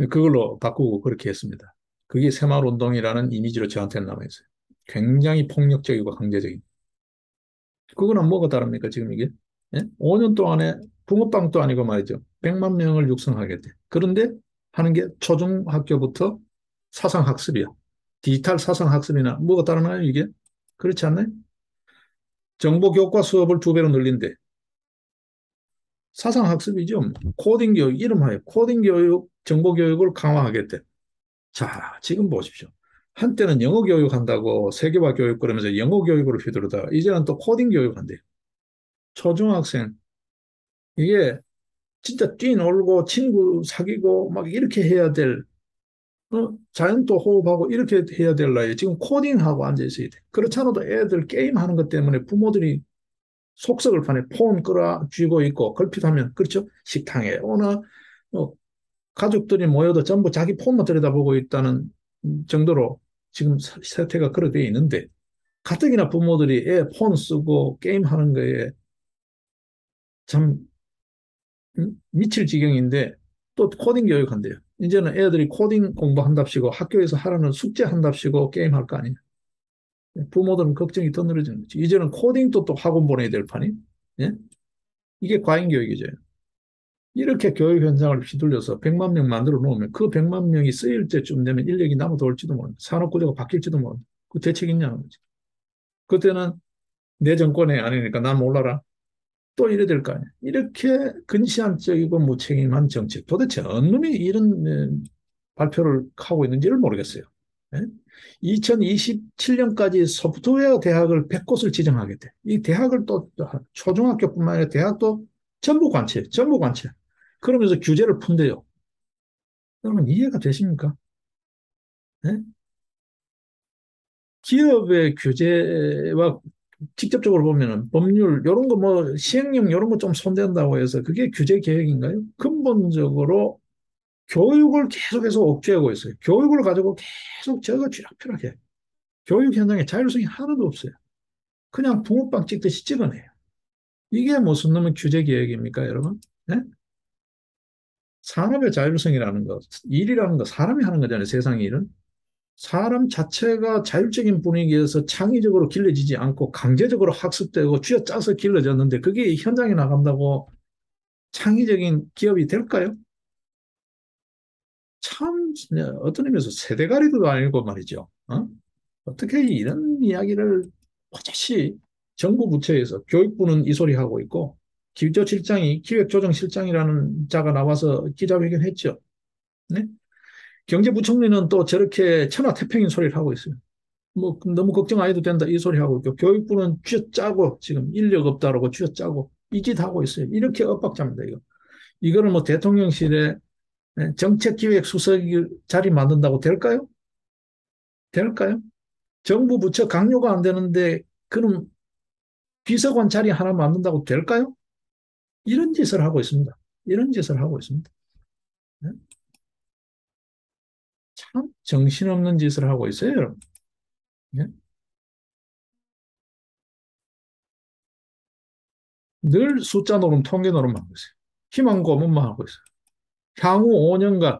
그걸로 바꾸고 그렇게 했습니다. 그게 새마을운동이라는 이미지로 저한테는 남아 있어요. 굉장히 폭력적이고 강제적인. 그거는 뭐가 다릅니까 지금 이게? 예? 5년 동안에 붕어빵도 아니고 말이죠. 100만 명을 육성하겠대. 그런데 하는 게 초중학교부터 사상학습이야. 디지털 사상학습이나 뭐가 다르나요 이게? 그렇지 않나요? 정보교과 수업을 2배로 늘린대. 사상학습이죠. 코딩 교육, 이름하여 코딩 교육, 정보 교육을 강화하겠대. 자, 지금 보십시오. 한때는 영어 교육 한다고 세계화 교육 그러면서 영어 교육으로 휘두르다가 이제는 또 코딩 교육 한대요. 초중학생. 이게 진짜 뛰놀고 친구 사귀고 막 이렇게 해야 될, 자연도 호흡하고 이렇게 해야 될 나이에 지금 코딩하고 앉아 있어야 돼. 그렇지 않아도 애들 게임하는 것 때문에 부모들이 속썩을 판에 폰 끌어 쥐고 있고 걸핏하면 그렇죠. 식당에 오나 가족들이 모여도 전부 자기 폰만 들여다보고 있다는 정도로 지금 세태가 그렇게 돼 있는데 가뜩이나 부모들이 애 폰 쓰고 게임하는 거에 참 미칠 지경인데 또 코딩 교육한대요. 이제는 애들이 코딩 공부한답시고 학교에서 하라는 숙제 한답시고 게임할 거 아니에요. 부모들은 걱정이 더 늘어지는 거지. 이제는 코딩도 또 학원 보내야 될 판이. 예? 이게 과잉 교육이죠. 이렇게 교육 현장을 휘둘려서 100만 명 만들어 놓으면 그 100만 명이 쓰일 때쯤 되면 인력이 남아 돌지도 모른다. 산업 구조가 바뀔지도 모른다. 그 대책 있냐는 거지. 그때는 내 정권이 아니니까 난 몰라라. 또 이래 될 거 아니야. 이렇게 근시안적이고 무책임한 정책. 도대체 어느 놈이 이런 발표를 하고 있는지를 모르겠어요. 예? 2027년까지 소프트웨어 대학을 100곳을 지정하겠대. 이 대학을 또 초중학교뿐만 아니라 대학도 전부 관체, 전부 관체. 그러면서 규제를 푼대요. 여러분 이해가 되십니까? 예? 기업의 규제와 직접적으로 보면은 법률 이런 거 뭐 시행령 이런 거 좀 손댄다고 해서 그게 규제 개혁인가요? 근본적으로 교육을 계속해서 억제하고 있어요. 교육을 가지고 계속 저거 쥐락펴락해. 교육 현장에 자율성이 하나도 없어요. 그냥 붕어빵 찍듯이 찍어내요. 이게 무슨 놈의 규제 개혁입니까, 여러분? 네? 산업의 자율성이라는 거, 일이라는 거 사람이 하는 거잖아요, 세상 일은. 사람 자체가 자율적인 분위기에서 창의적으로 길러지지 않고 강제적으로 학습되고 쥐어짜서 길러졌는데 그게 현장에 나간다고 창의적인 기업이 될까요? 참 어떤 의미에서 세대가리도 아니고 말이죠. 어떻게 이런 이야기를 버젓이 정부 부처에서 교육부는 이 소리 하고 있고 기조실장이 기획조정실장이라는 자가 나와서 기자회견했죠. 네? 경제부총리는 또 저렇게 천하태평인 소리를 하고 있어요. 뭐 너무 걱정 안 해도 된다 이 소리 하고 있고 교육부는 쥐어짜고 지금 인력 없다라고 쥐어짜고 이 짓 하고 있어요. 이렇게 엇박자입니다. 이거는 뭐 대통령실에 정책기획수석 자리 만든다고 될까요? 될까요? 정부 부처 강요가 안 되는데 그럼 비서관 자리 하나 만든다고 될까요? 이런 짓을 하고 있습니다. 이런 짓을 하고 있습니다. 참 정신없는 짓을 하고 있어요, 여러분. 예? 늘 숫자 노름, 통계 노름만 하고 있어요. 희망 고문만 하고 있어요. 향후 5년간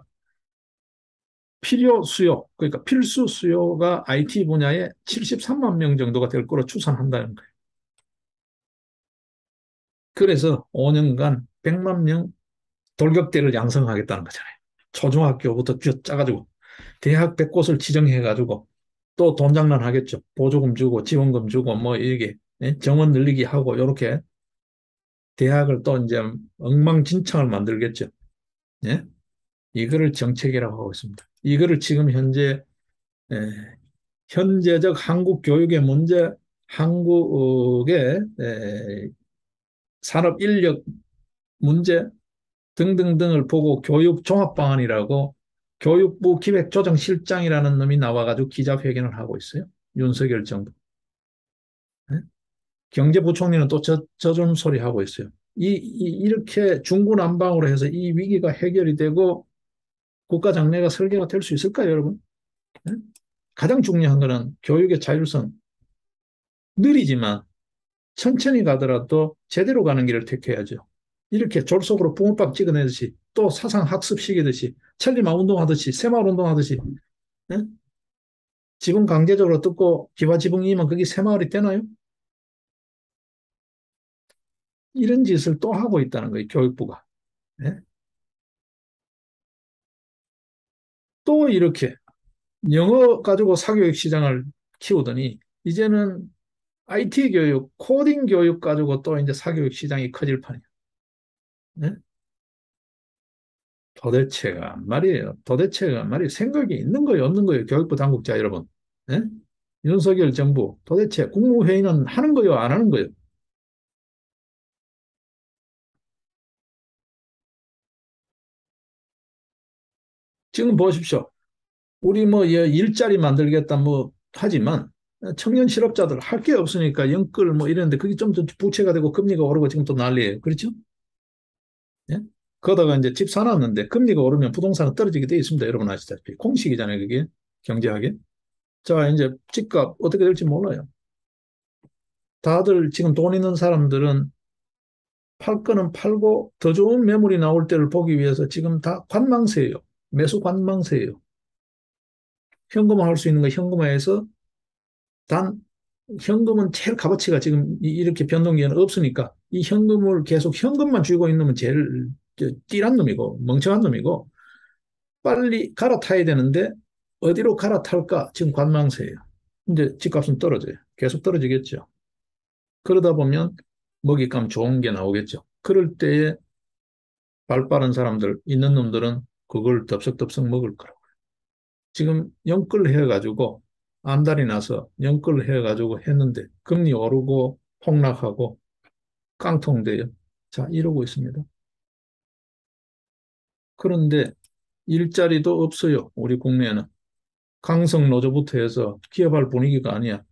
필요 수요, 그러니까 필수 수요가 IT 분야에 73만 명 정도가 될 거로 추산한다는 거예요. 그래서 5년간 100만 명 돌격대를 양성하겠다는 거잖아요. 초중학교부터 쥐어 짜가지고 대학 100곳을 지정해가지고 또 돈 장난하겠죠. 보조금 주고 지원금 주고 뭐 이게 예? 정원 늘리기 하고 이렇게 대학을 또 이제 엉망진창을 만들겠죠. 예? 이거를 정책이라고 하고 있습니다. 이거를 지금 현재 에, 현재적 한국 교육의 문제, 한국의 산업 인력 문제 등등등을 보고 교육 종합 방안이라고 교육부 기획조정실장이라는 놈이 나와가지고 기자회견을 하고 있어요. 윤석열 정부. 네? 경제부총리는 또 저좀 소리 하고 있어요. 이렇게 중구난방으로 해서 이 위기가 해결이 되고 국가 장래가 설계가 될 수 있을까요, 여러분? 네? 가장 중요한 거는 교육의 자율성. 느리지만 천천히 가더라도 제대로 가는 길을 택해야죠. 이렇게 졸속으로 붕어빵 찍어내듯이 또 사상 학습시키듯이 천리마 운동하듯이 새마을 운동하듯이 예? 지붕 강제적으로 뜯고 기와 지붕이면 그게 새마을이 되나요? 이런 짓을 또 하고 있다는 거예요. 교육부가. 예? 또 이렇게 영어 가지고 사교육 시장을 키우더니 이제는 IT 교육, 코딩 교육 가지고 또 이제 사교육 시장이 커질 판이에요. 예? 도대체가 말이에요. 생각이 있는 거예요, 없는 거예요, 교육부 당국자 여러분. 예? 윤석열 정부 도대체 국무회의는 하는 거예요, 안 하는 거예요? 지금 보십시오. 우리 뭐 일자리 만들겠다 뭐 하지만 청년 실업자들 할 게 없으니까 영끌 뭐 이랬는데 그게 좀 더 부채가 되고 금리가 오르고 지금 또 난리예요. 그렇죠? 예? 그러다가 이제 집 사놨는데 금리가 오르면 부동산은 떨어지게 돼 있습니다. 여러분 아시다시피 공식이잖아요, 그게 경제학에. 자, 이제 집값 어떻게 될지 몰라요. 다들 지금 돈 있는 사람들은 팔 거는 팔고 더 좋은 매물이 나올 때를 보기 위해서 지금 다 관망세예요. 매수 관망세예요. 현금화할 수 있는 거 현금화해서 단 현금은 제일 값어치가 지금 이렇게 변동기에는 없으니까 이 현금을 계속 현금만 쥐고 있는 놈은 제일 띠란 놈이고 멍청한 놈이고 빨리 갈아타야 되는데 어디로 갈아탈까 지금 관망세예요. 이제 집값은 떨어져요. 계속 떨어지겠죠. 그러다 보면 먹잇감 좋은 게 나오겠죠. 그럴 때에 발 빠른 사람들 있는 놈들은 그걸 덥석덥석 먹을 거라고. 지금 영끌 해가지고 안달이 나서 영끌 해가지고 했는데 금리 오르고 폭락하고 깡통돼요. 자, 이러고 있습니다. 그런데 일자리도 없어요. 우리 국내에는. 강성 노조부터 해서 기업할 분위기가 아니야.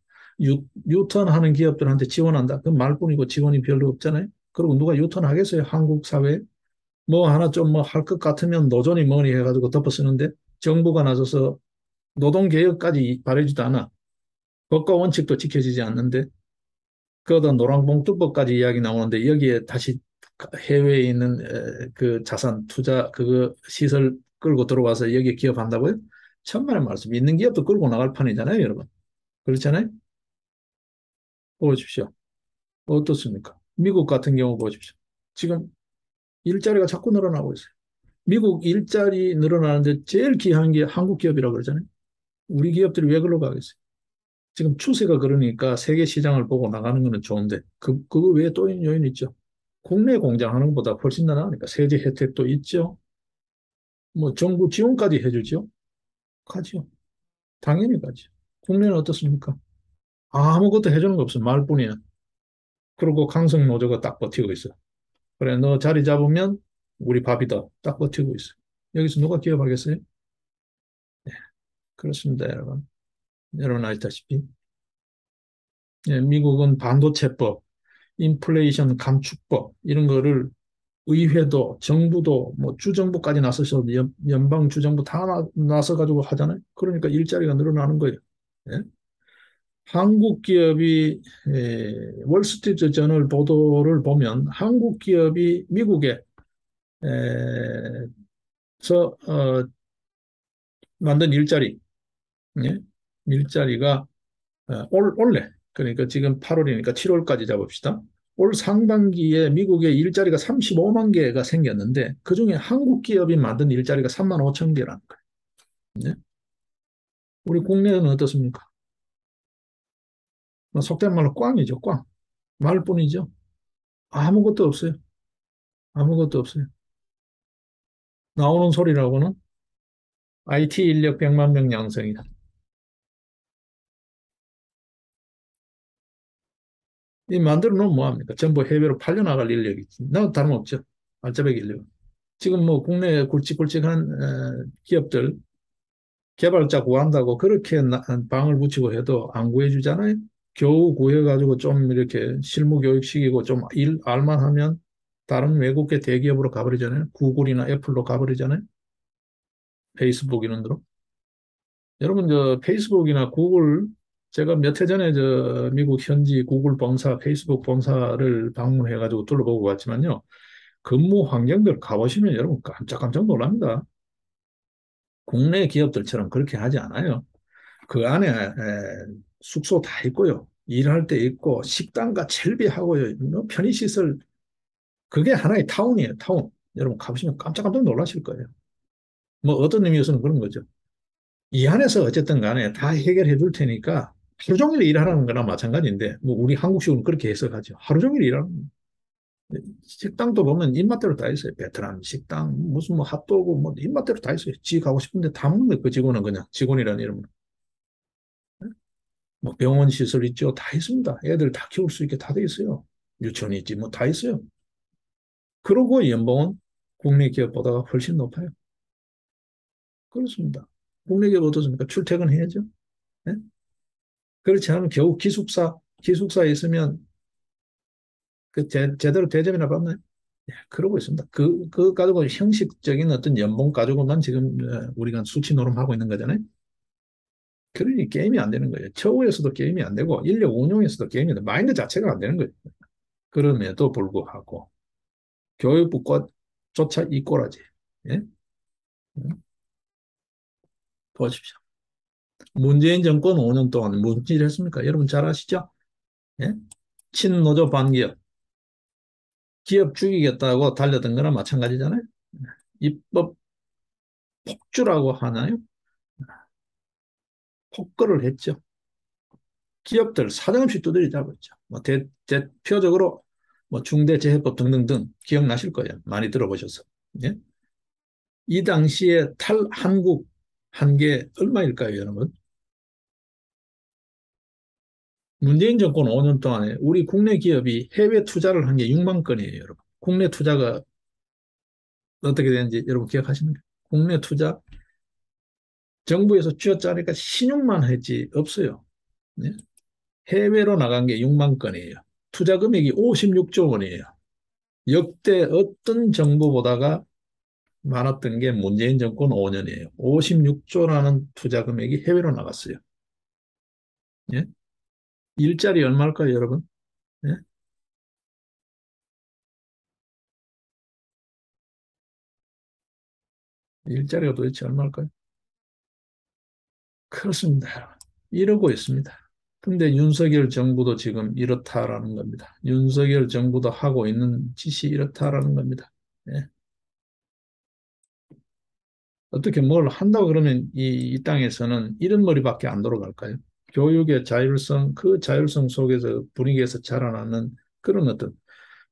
유턴하는 기업들한테 지원한다. 그 말뿐이고 지원이 별로 없잖아요. 그리고 누가 유턴 하겠어요? 한국 사회에. 뭐 하나 좀 뭐 할 것 같으면 노조니 뭐니 해가지고 덮어 쓰는데 정부가 나서서 노동개혁까지 바라지도 않아. 법과 원칙도 지켜지지 않는데 그러다 노란봉투법까지 이야기 나오는데 여기에 다시 해외에 있는 그 자산 투자 그거 시설 끌고 들어와서 여기에 기업한다고요? 천만의 말씀. 있는 기업도 끌고 나갈 판이잖아요, 여러분. 그렇잖아요? 보십시오. 어떻습니까? 미국 같은 경우 보십시오. 지금 일자리가 자꾸 늘어나고 있어요. 미국 일자리 늘어나는데 제일 귀한 게 한국 기업이라고 그러잖아요. 우리 기업들이 왜 그러고 가겠어요? 지금 추세가 그러니까 세계 시장을 보고 나가는 거는 좋은데 그거 외에 또 요인 있죠. 국내 공장 하는 것보다 훨씬 더 나으니까 세제 혜택도 있죠. 뭐 정부 지원까지 해주죠. 가죠. 당연히 가죠. 국내는 어떻습니까? 아무것도 해주는 거 없어. 말뿐이야. 그리고 강성 노조가 딱 버티고 있어. 그래, 너 자리 잡으면 우리 밥이다. 딱 버티고 있어. 여기서 누가 기업하겠어요? 네, 그렇습니다, 여러분. 여러분 아시다시피. 예, 미국은 반도체법, 인플레이션 감축법 이런 거를 의회도 정부도 뭐 주정부까지 나서서 연방 주정부 다 나서 가지고 하잖아요. 그러니까 일자리가 늘어나는 거예요. 예? 한국 기업이 월스트리트 저널 보도를 보면 한국 기업이 미국에 서 만든 일자리, 예? 일자리가 올해 그러니까 지금 8월이니까 7월까지 잡읍시다. 올 상반기에 미국에 일자리가 35만 개가 생겼는데 그중에 한국 기업이 만든 일자리가 3만 5천 개라는 거예요. 예? 우리 국내는 어떻습니까? 뭐 속된 말로 꽝이죠, 꽝. 말뿐이죠. 아무것도 없어요. 아무것도 없어요. 나오는 소리라고는 IT 인력 100만 명 양성이다. 이 만들어 놓으면 뭐합니까? 전부 해외로 팔려나갈 인력이 있지. 나 다름없죠. 알짜배기 인력. 지금 뭐 국내 굵직굵직한 기업들 개발자 구한다고 그렇게 방을 붙이고 해도 안 구해주잖아요. 겨우 구해가지고 좀 이렇게 실무 교육시키고 좀 일 알만 하면 다른 외국계 대기업으로 가버리잖아요. 구글이나 애플로 가버리잖아요. 페이스북 이런 데로. 여러분, 저 페이스북이나 구글, 제가 몇 해 전에 저 미국 현지 구글 본사, 페이스북 본사를 방문해가지고 둘러보고 왔지만요. 근무 환경들 가보시면 여러분 깜짝깜짝 놀랍니다. 국내 기업들처럼 그렇게 하지 않아요. 그 안에 숙소 다 있고요. 일할 때 있고 식당과 첼비하고요. 뭐 편의시설 그게 하나의 타운이에요. 타운. 여러분 가보시면 깜짝깜짝 놀라실 거예요. 뭐 어떤 의미에서는 그런 거죠. 이 안에서 어쨌든 간에 다 해결해 줄 테니까 하루 종일 일하는 거나 마찬가지인데 뭐 우리 한국식으로 그렇게 해석하죠. 하루 종일 일하는 식당도 보면 입맛대로 다 있어요. 베트남 식당 무슨 뭐 핫도그 뭐 입맛대로 다 있어요. 지 가고 싶은데 다 먹는 거예요. 그 직원은 그냥 직원이라는 이름으로. 뭐 병원 시설 있죠. 다 있습니다. 애들 다 키울 수 있게 다 돼 있어요. 유치원이 있지 뭐 다 있어요. 그러고 연봉은 국내 기업보다 훨씬 높아요. 그렇습니다. 국내 기업 어떻습니까? 출퇴근해야죠. 네? 그렇지 않으면 겨우 기숙사에 있으면 그 제대로 대접이나 받나요? 예, 그러고 있습니다. 그 가지고 형식적인 어떤 연봉 가지고만 지금 우리가 수치 노름하고 있는 거잖아요. 그러니 게임이 안 되는 거예요. 처우에서도 게임이 안 되고 인력 운용에서도 게임이 안 되고 마인드 자체가 안 되는 거예요. 그럼에도 불구하고 교육부조차 이 꼴하지. 예? 보십시오. 문재인 정권 5년 동안 무슨 일을 했습니까? 여러분 잘 아시죠? 예? 친노조 반기업, 기업 죽이겠다고 달려든 거나 마찬가지잖아요. 입법 폭주라고 하나요? 폭거를 했죠. 기업들 사정없이 두드려 잡았죠. 뭐 대표적으로 뭐 중대재해법 등등등 기억나실 거예요. 많이 들어보셔서. 예? 이 당시에 탈한국 한 게 얼마일까요, 여러분? 문재인 정권 5년 동안에 우리 국내 기업이 해외 투자를 한 게 6만 건이에요, 여러분. 국내 투자가 어떻게 되는지 여러분 기억하십니까? 국내 투자 정부에서 쥐어짜니까 신용만 했지 없어요. 네? 해외로 나간 게 6만 건이에요. 투자 금액이 56조 원이에요. 역대 어떤 정부보다가 많았던 게 문재인 정권 5년이에요. 56조라는 투자 금액이 해외로 나갔어요. 예? 일자리 얼마일까요, 여러분? 예? 일자리가 도대체 얼마일까요? 그렇습니다. 이러고 있습니다. 근데 윤석열 정부도 지금 이렇다라는 겁니다. 윤석열 정부도 하고 있는 짓이 이렇다라는 겁니다. 예. 어떻게 뭘 한다고 그러면 이 땅에서는 이런 머리밖에 안 돌아갈까요? 교육의 자율성, 그 자율성 속에서 분위기에서 자라나는 그런 어떤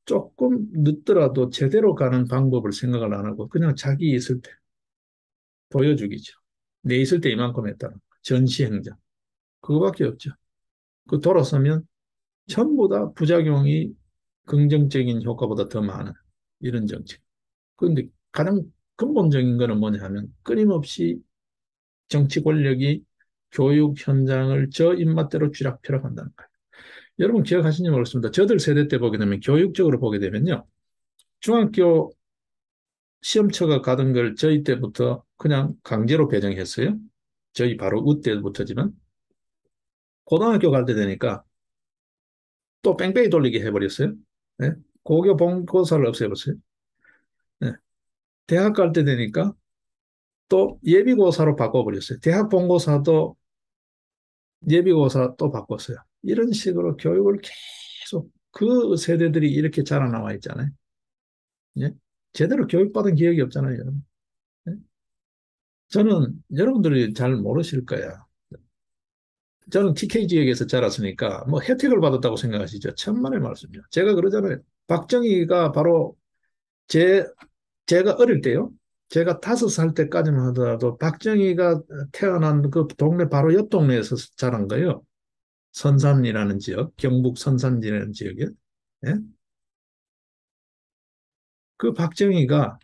조금 늦더라도 제대로 가는 방법을 생각을 안 하고 그냥 자기 있을 때 보여주기죠. 내 있을 때 이만큼 했다. 전시행정. 그거밖에 없죠. 그 돌아서면 전부 다 부작용이 긍정적인 효과보다 더 많은 이런 정책. 그런데 가장 근본적인 거는 뭐냐 하면 끊임없이 정치 권력이 교육 현장을 저 입맛대로 쥐락펴락한다는 거예요. 여러분 기억하시는지 모르겠습니다. 저들 세대 때 보게 되면 교육적으로 보게 되면요. 중학교 시험쳐가 가던 걸 저희 때부터 그냥 강제로 배정했어요. 저희 바로 우 때부터지만 고등학교 갈 때 되니까 또 뺑뺑이 돌리게 해버렸어요. 네? 고교 본고사를 없애버렸어요. 네. 대학 갈 때 되니까 또 예비고사로 바꿔버렸어요. 대학 본고사도 예비고사 또 바꿨어요. 이런 식으로 교육을 계속 그 세대들이 이렇게 자라나와 있잖아요. 예? 제대로 교육받은 기억이 없잖아요, 여러분. 예? 저는 여러분들이 잘 모르실 거야. 저는 TK 지역에서 자랐으니까 뭐 혜택을 받았다고 생각하시죠? 천만의 말씀이요. 제가 그러잖아요. 박정희가 바로 제 제가 어릴 때요. 제가 5살 때까지만 하더라도 박정희가 태어난 그 동네 바로 옆 동네에서 자란 거예요. 선산이라는 지역, 경북 선산이라는 지역에. 예? 그 박정희가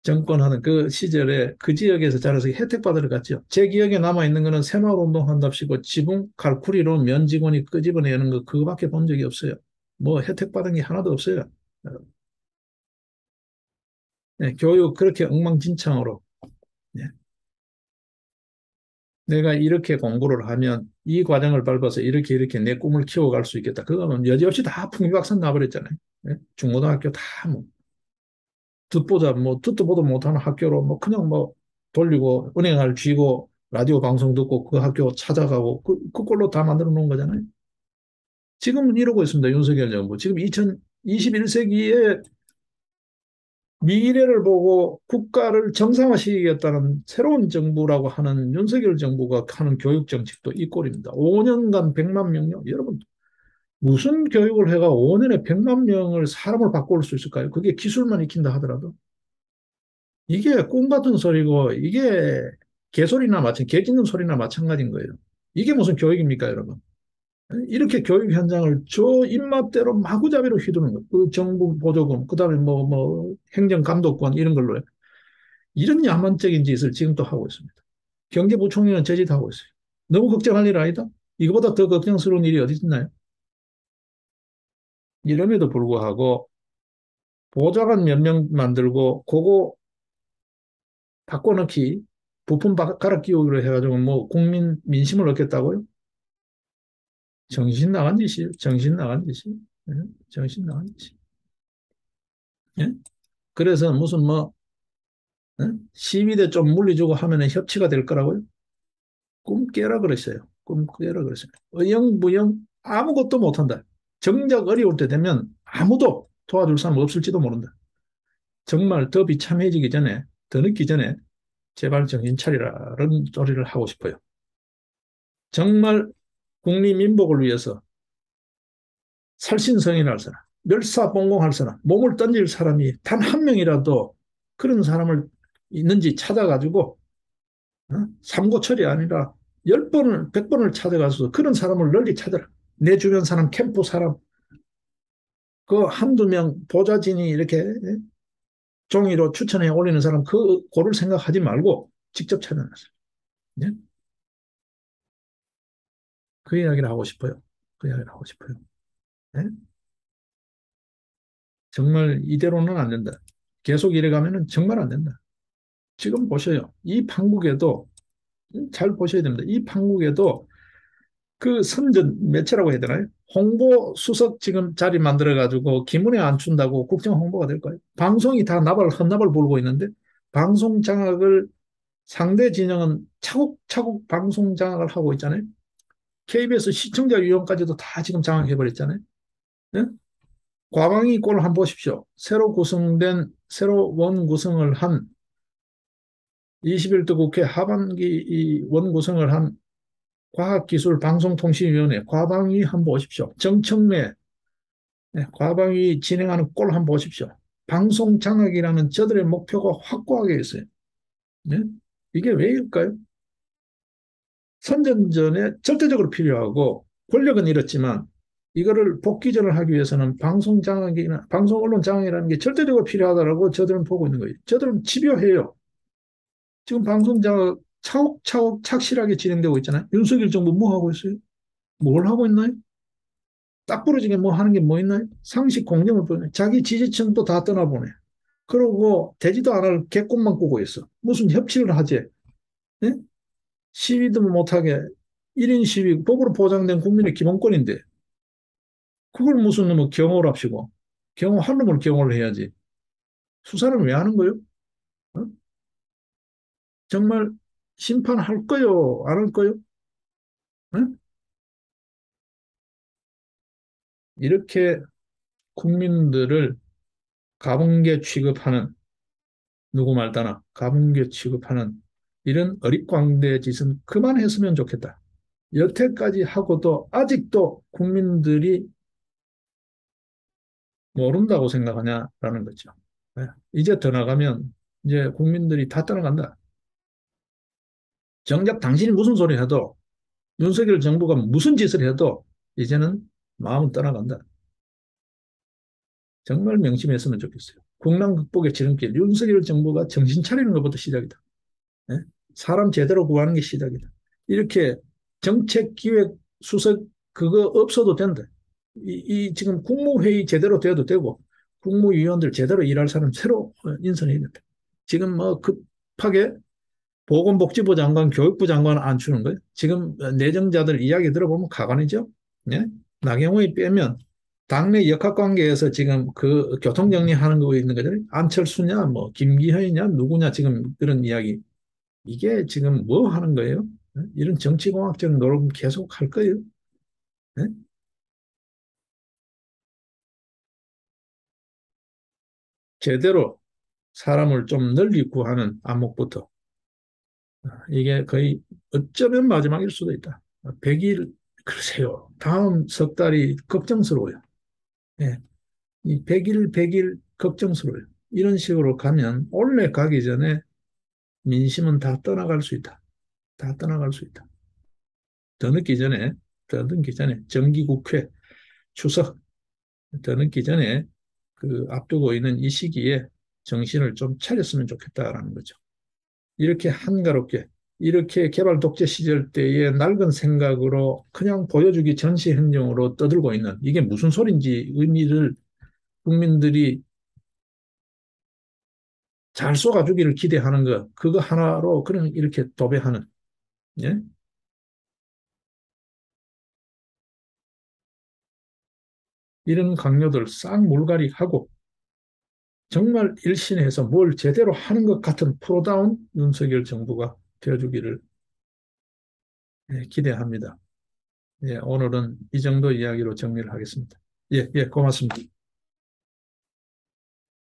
정권하는 그 시절에 그 지역에서 자라서 혜택 받으러 갔죠. 제 기억에 남아있는 거는 새마을운동 한답시고 지붕 갈쿠리로 면직원이 끄집어내는 거 그거밖에 본 적이 없어요. 뭐 혜택 받은 게 하나도 없어요. 예, 교육 그렇게 엉망진창으로. 예. 내가 이렇게 공부를 하면 이 과정을 밟아서 이렇게 내 꿈을 키워갈 수 있겠다. 그거는 여지없이 다 풍비박산 나버렸잖아요. 예? 중고등학교 다 뭐, 듣보자, 뭐, 듣도 보도 못하는 학교로 뭐, 그냥 뭐, 돌리고, 은행을 쥐고, 라디오 방송 듣고 그 학교 찾아가고, 그 꼴로 다 만들어 놓은 거잖아요. 지금은 이러고 있습니다. 윤석열 정부. 지금 2021세기에 미래를 보고 국가를 정상화시키겠다는 새로운 정부라고 하는 윤석열 정부가 하는 교육 정책도 이 꼴입니다. 5년간 100만 명요. 여러분 무슨 교육을 해가 5년에 100만 명을 사람을 바꿀 수 있을까요? 그게 기술만 익힌다 하더라도 이게 꿈 같은 소리고 이게 개소리나 개 짖는 소리나 마찬가지인 거예요. 이게 무슨 교육입니까, 여러분? 이렇게 교육 현장을 저 입맛대로 마구잡이로 휘두르는 거예요. 그 정부 보조금, 그다음에 뭐 행정 감독권 이런 걸로 이런 야만적인 짓을 지금 또 하고 있습니다. 경제부총리는 저짓하고 있어요. 너무 걱정할 일 아니다? 이거보다 더 걱정스러운 일이 어디 있나요? 이럼에도 불구하고 보좌관 몇 명 만들고 그거 바꿔넣기 부품 갈아 끼우기로 해가지고 뭐 국민 민심을 얻겠다고요? 정신 나간 짓이에요. 정신 나간 짓이에요. 예? 정신 나간 짓이. 예? 그래서 무슨 뭐 시위대 좀 물리주고 하면 협치가 될 거라고요? 꿈 깨라 그랬어요. 꿈 깨라 그랬어요. 어영부영 아무것도 못한다. 정작 어려울 때 되면 아무도 도와줄 사람 없을지도 모른다. 정말 더 비참해지기 전에, 더 늦기 전에 제발 정신 차리라는 소리를 하고 싶어요. 정말 국리민복을 위해서 살신성인할 사람, 멸사봉공할 사람, 몸을 던질 사람이 단 한 명이라도 그런 사람을 있는지 찾아가지고 삼고철이 아니라 10번을, 100번을 찾아가서 그런 사람을 널리 찾아라. 내 주변 사람, 캠프 사람, 그 한두 명 보좌진이 이렇게 종이로 추천해 올리는 사람, 그거를 생각하지 말고 직접 찾아내세요. 네? 그 이야기를 하고 싶어요. 그 이야기를 하고 싶어요. 네? 정말 이대로는 안 된다. 계속 이래 가면은 정말 안 된다. 지금 보셔요. 이 판국에도 잘 보셔야 됩니다. 이 판국에도 그 선전 매체라고 해야 되나요? 홍보 수석 지금 자리 만들어 가지고 기문에 안 준다고 국정 홍보가 될 거예요. 방송이 다 헛나발 불고 있는데 방송 장악을 상대 진영은 차곡차곡 방송 장악을 하고 있잖아요. KBS 시청자 유형까지도 다 지금 장악해 버렸잖아요. 네? 과방위 꼴을 한번 보십시오. 새로 원 구성을 한 21대 국회 하반기 원 구성을 한 과학기술방송통신위원회 과방위 한번 보십시오. 정청래 과방위 진행하는 꼴 한번 보십시오. 방송 장악이라는 저들의 목표가 확고하게 있어요. 네? 이게 왜일까요? 선전전에 절대적으로 필요하고 권력은 이렇지만 이거를 복귀전을 하기 위해서는 방송 장악이나 방송 언론 장악이라는 게 절대적으로 필요하다고 저들은 보고 있는 거예요. 저들은 집요해요. 지금 방송 장악 차곡차곡 착실하게 진행되고 있잖아요. 윤석열 정부 뭐 하고 있어요? 뭘 하고 있나요? 딱 부러지게 뭐 하는 게 뭐 있나요? 상식 공정을 보내. 자기 지지층도 다 떠나보내. 그러고 되지도 않을 개꿈만 꾸고 있어. 무슨 협치를 하지? 예? 시위도 못하게 1인 시위, 법으로 보장된 국민의 기본권인데 그걸 무슨 뭐 경호를 합시고 경호할 놈을 경호를 해야지. 수사를 왜 하는 거예요? 어? 정말 심판할 거요? 안 할 거요? 어? 이렇게 국민들을 가붕괴 취급하는 누구 말따나 가붕괴 취급하는 이런 어릿광대 짓은 그만했으면 좋겠다. 여태까지 하고도 아직도 국민들이 모른다고 생각하냐라는 거죠. 네. 이제 더 나가면 이제 국민들이 다 떠나간다. 정작 당신이 무슨 소리 해도 윤석열 정부가 무슨 짓을 해도 이제는 마음은 떠나간다. 정말 명심했으면 좋겠어요. 국난 극복의 지름길, 윤석열 정부가 정신 차리는 것부터 시작이다. 네? 사람 제대로 구하는 게 시작이다. 이렇게 정책 기획 수석 그거 없어도 된다. 이 지금 국무회의 제대로 돼도 되고 국무위원들 제대로 일할 사람 새로 인선해야 된다. 지금 뭐 급하게 보건복지부 장관, 교육부 장관 안 주는 거예요. 지금 내정자들 이야기 들어보면 가관이죠. 예? 나경원이 빼면 당내 역학관계에서 지금 그 교통정리하는 거 있는 거잖아요. 안철수냐, 뭐 김기현이냐, 누구냐 지금 그런 이야기. 이게 지금 뭐 하는 거예요? 예? 이런 정치공학적 노력 계속 할 거예요. 예? 제대로 사람을 좀 널리 구하는 안목부터 이게 거의 어쩌면 마지막일 수도 있다. 100일, 글쎄요. 다음 석 달이 걱정스러워요. 예. 이 100일, 100일 걱정스러워요. 이런 식으로 가면 올해 가기 전에 민심은 다 떠나갈 수 있다. 다 떠나갈 수 있다. 더 늦기 전에, 더 늦기 전에 정기국회 추석 더 늦기 전에 그 앞두고 있는 이 시기에 정신을 좀 차렸으면 좋겠다라는 거죠. 이렇게 한가롭게 이렇게 개발 독재 시절 때의 낡은 생각으로 그냥 보여주기 전시 행정으로 떠들고 있는 이게 무슨 소린지 의미를 국민들이 잘 쏘아주기를 기대하는 것 그거 하나로 그냥 이렇게 도배하는 예? 이런 강요들 싹 물갈이하고 정말 일신해서 뭘 제대로 하는 것 같은 프로다운 윤석열 정부가 되어주기를 기대합니다. 예, 오늘은 이 정도 이야기로 정리를 하겠습니다. 예, 예, 고맙습니다.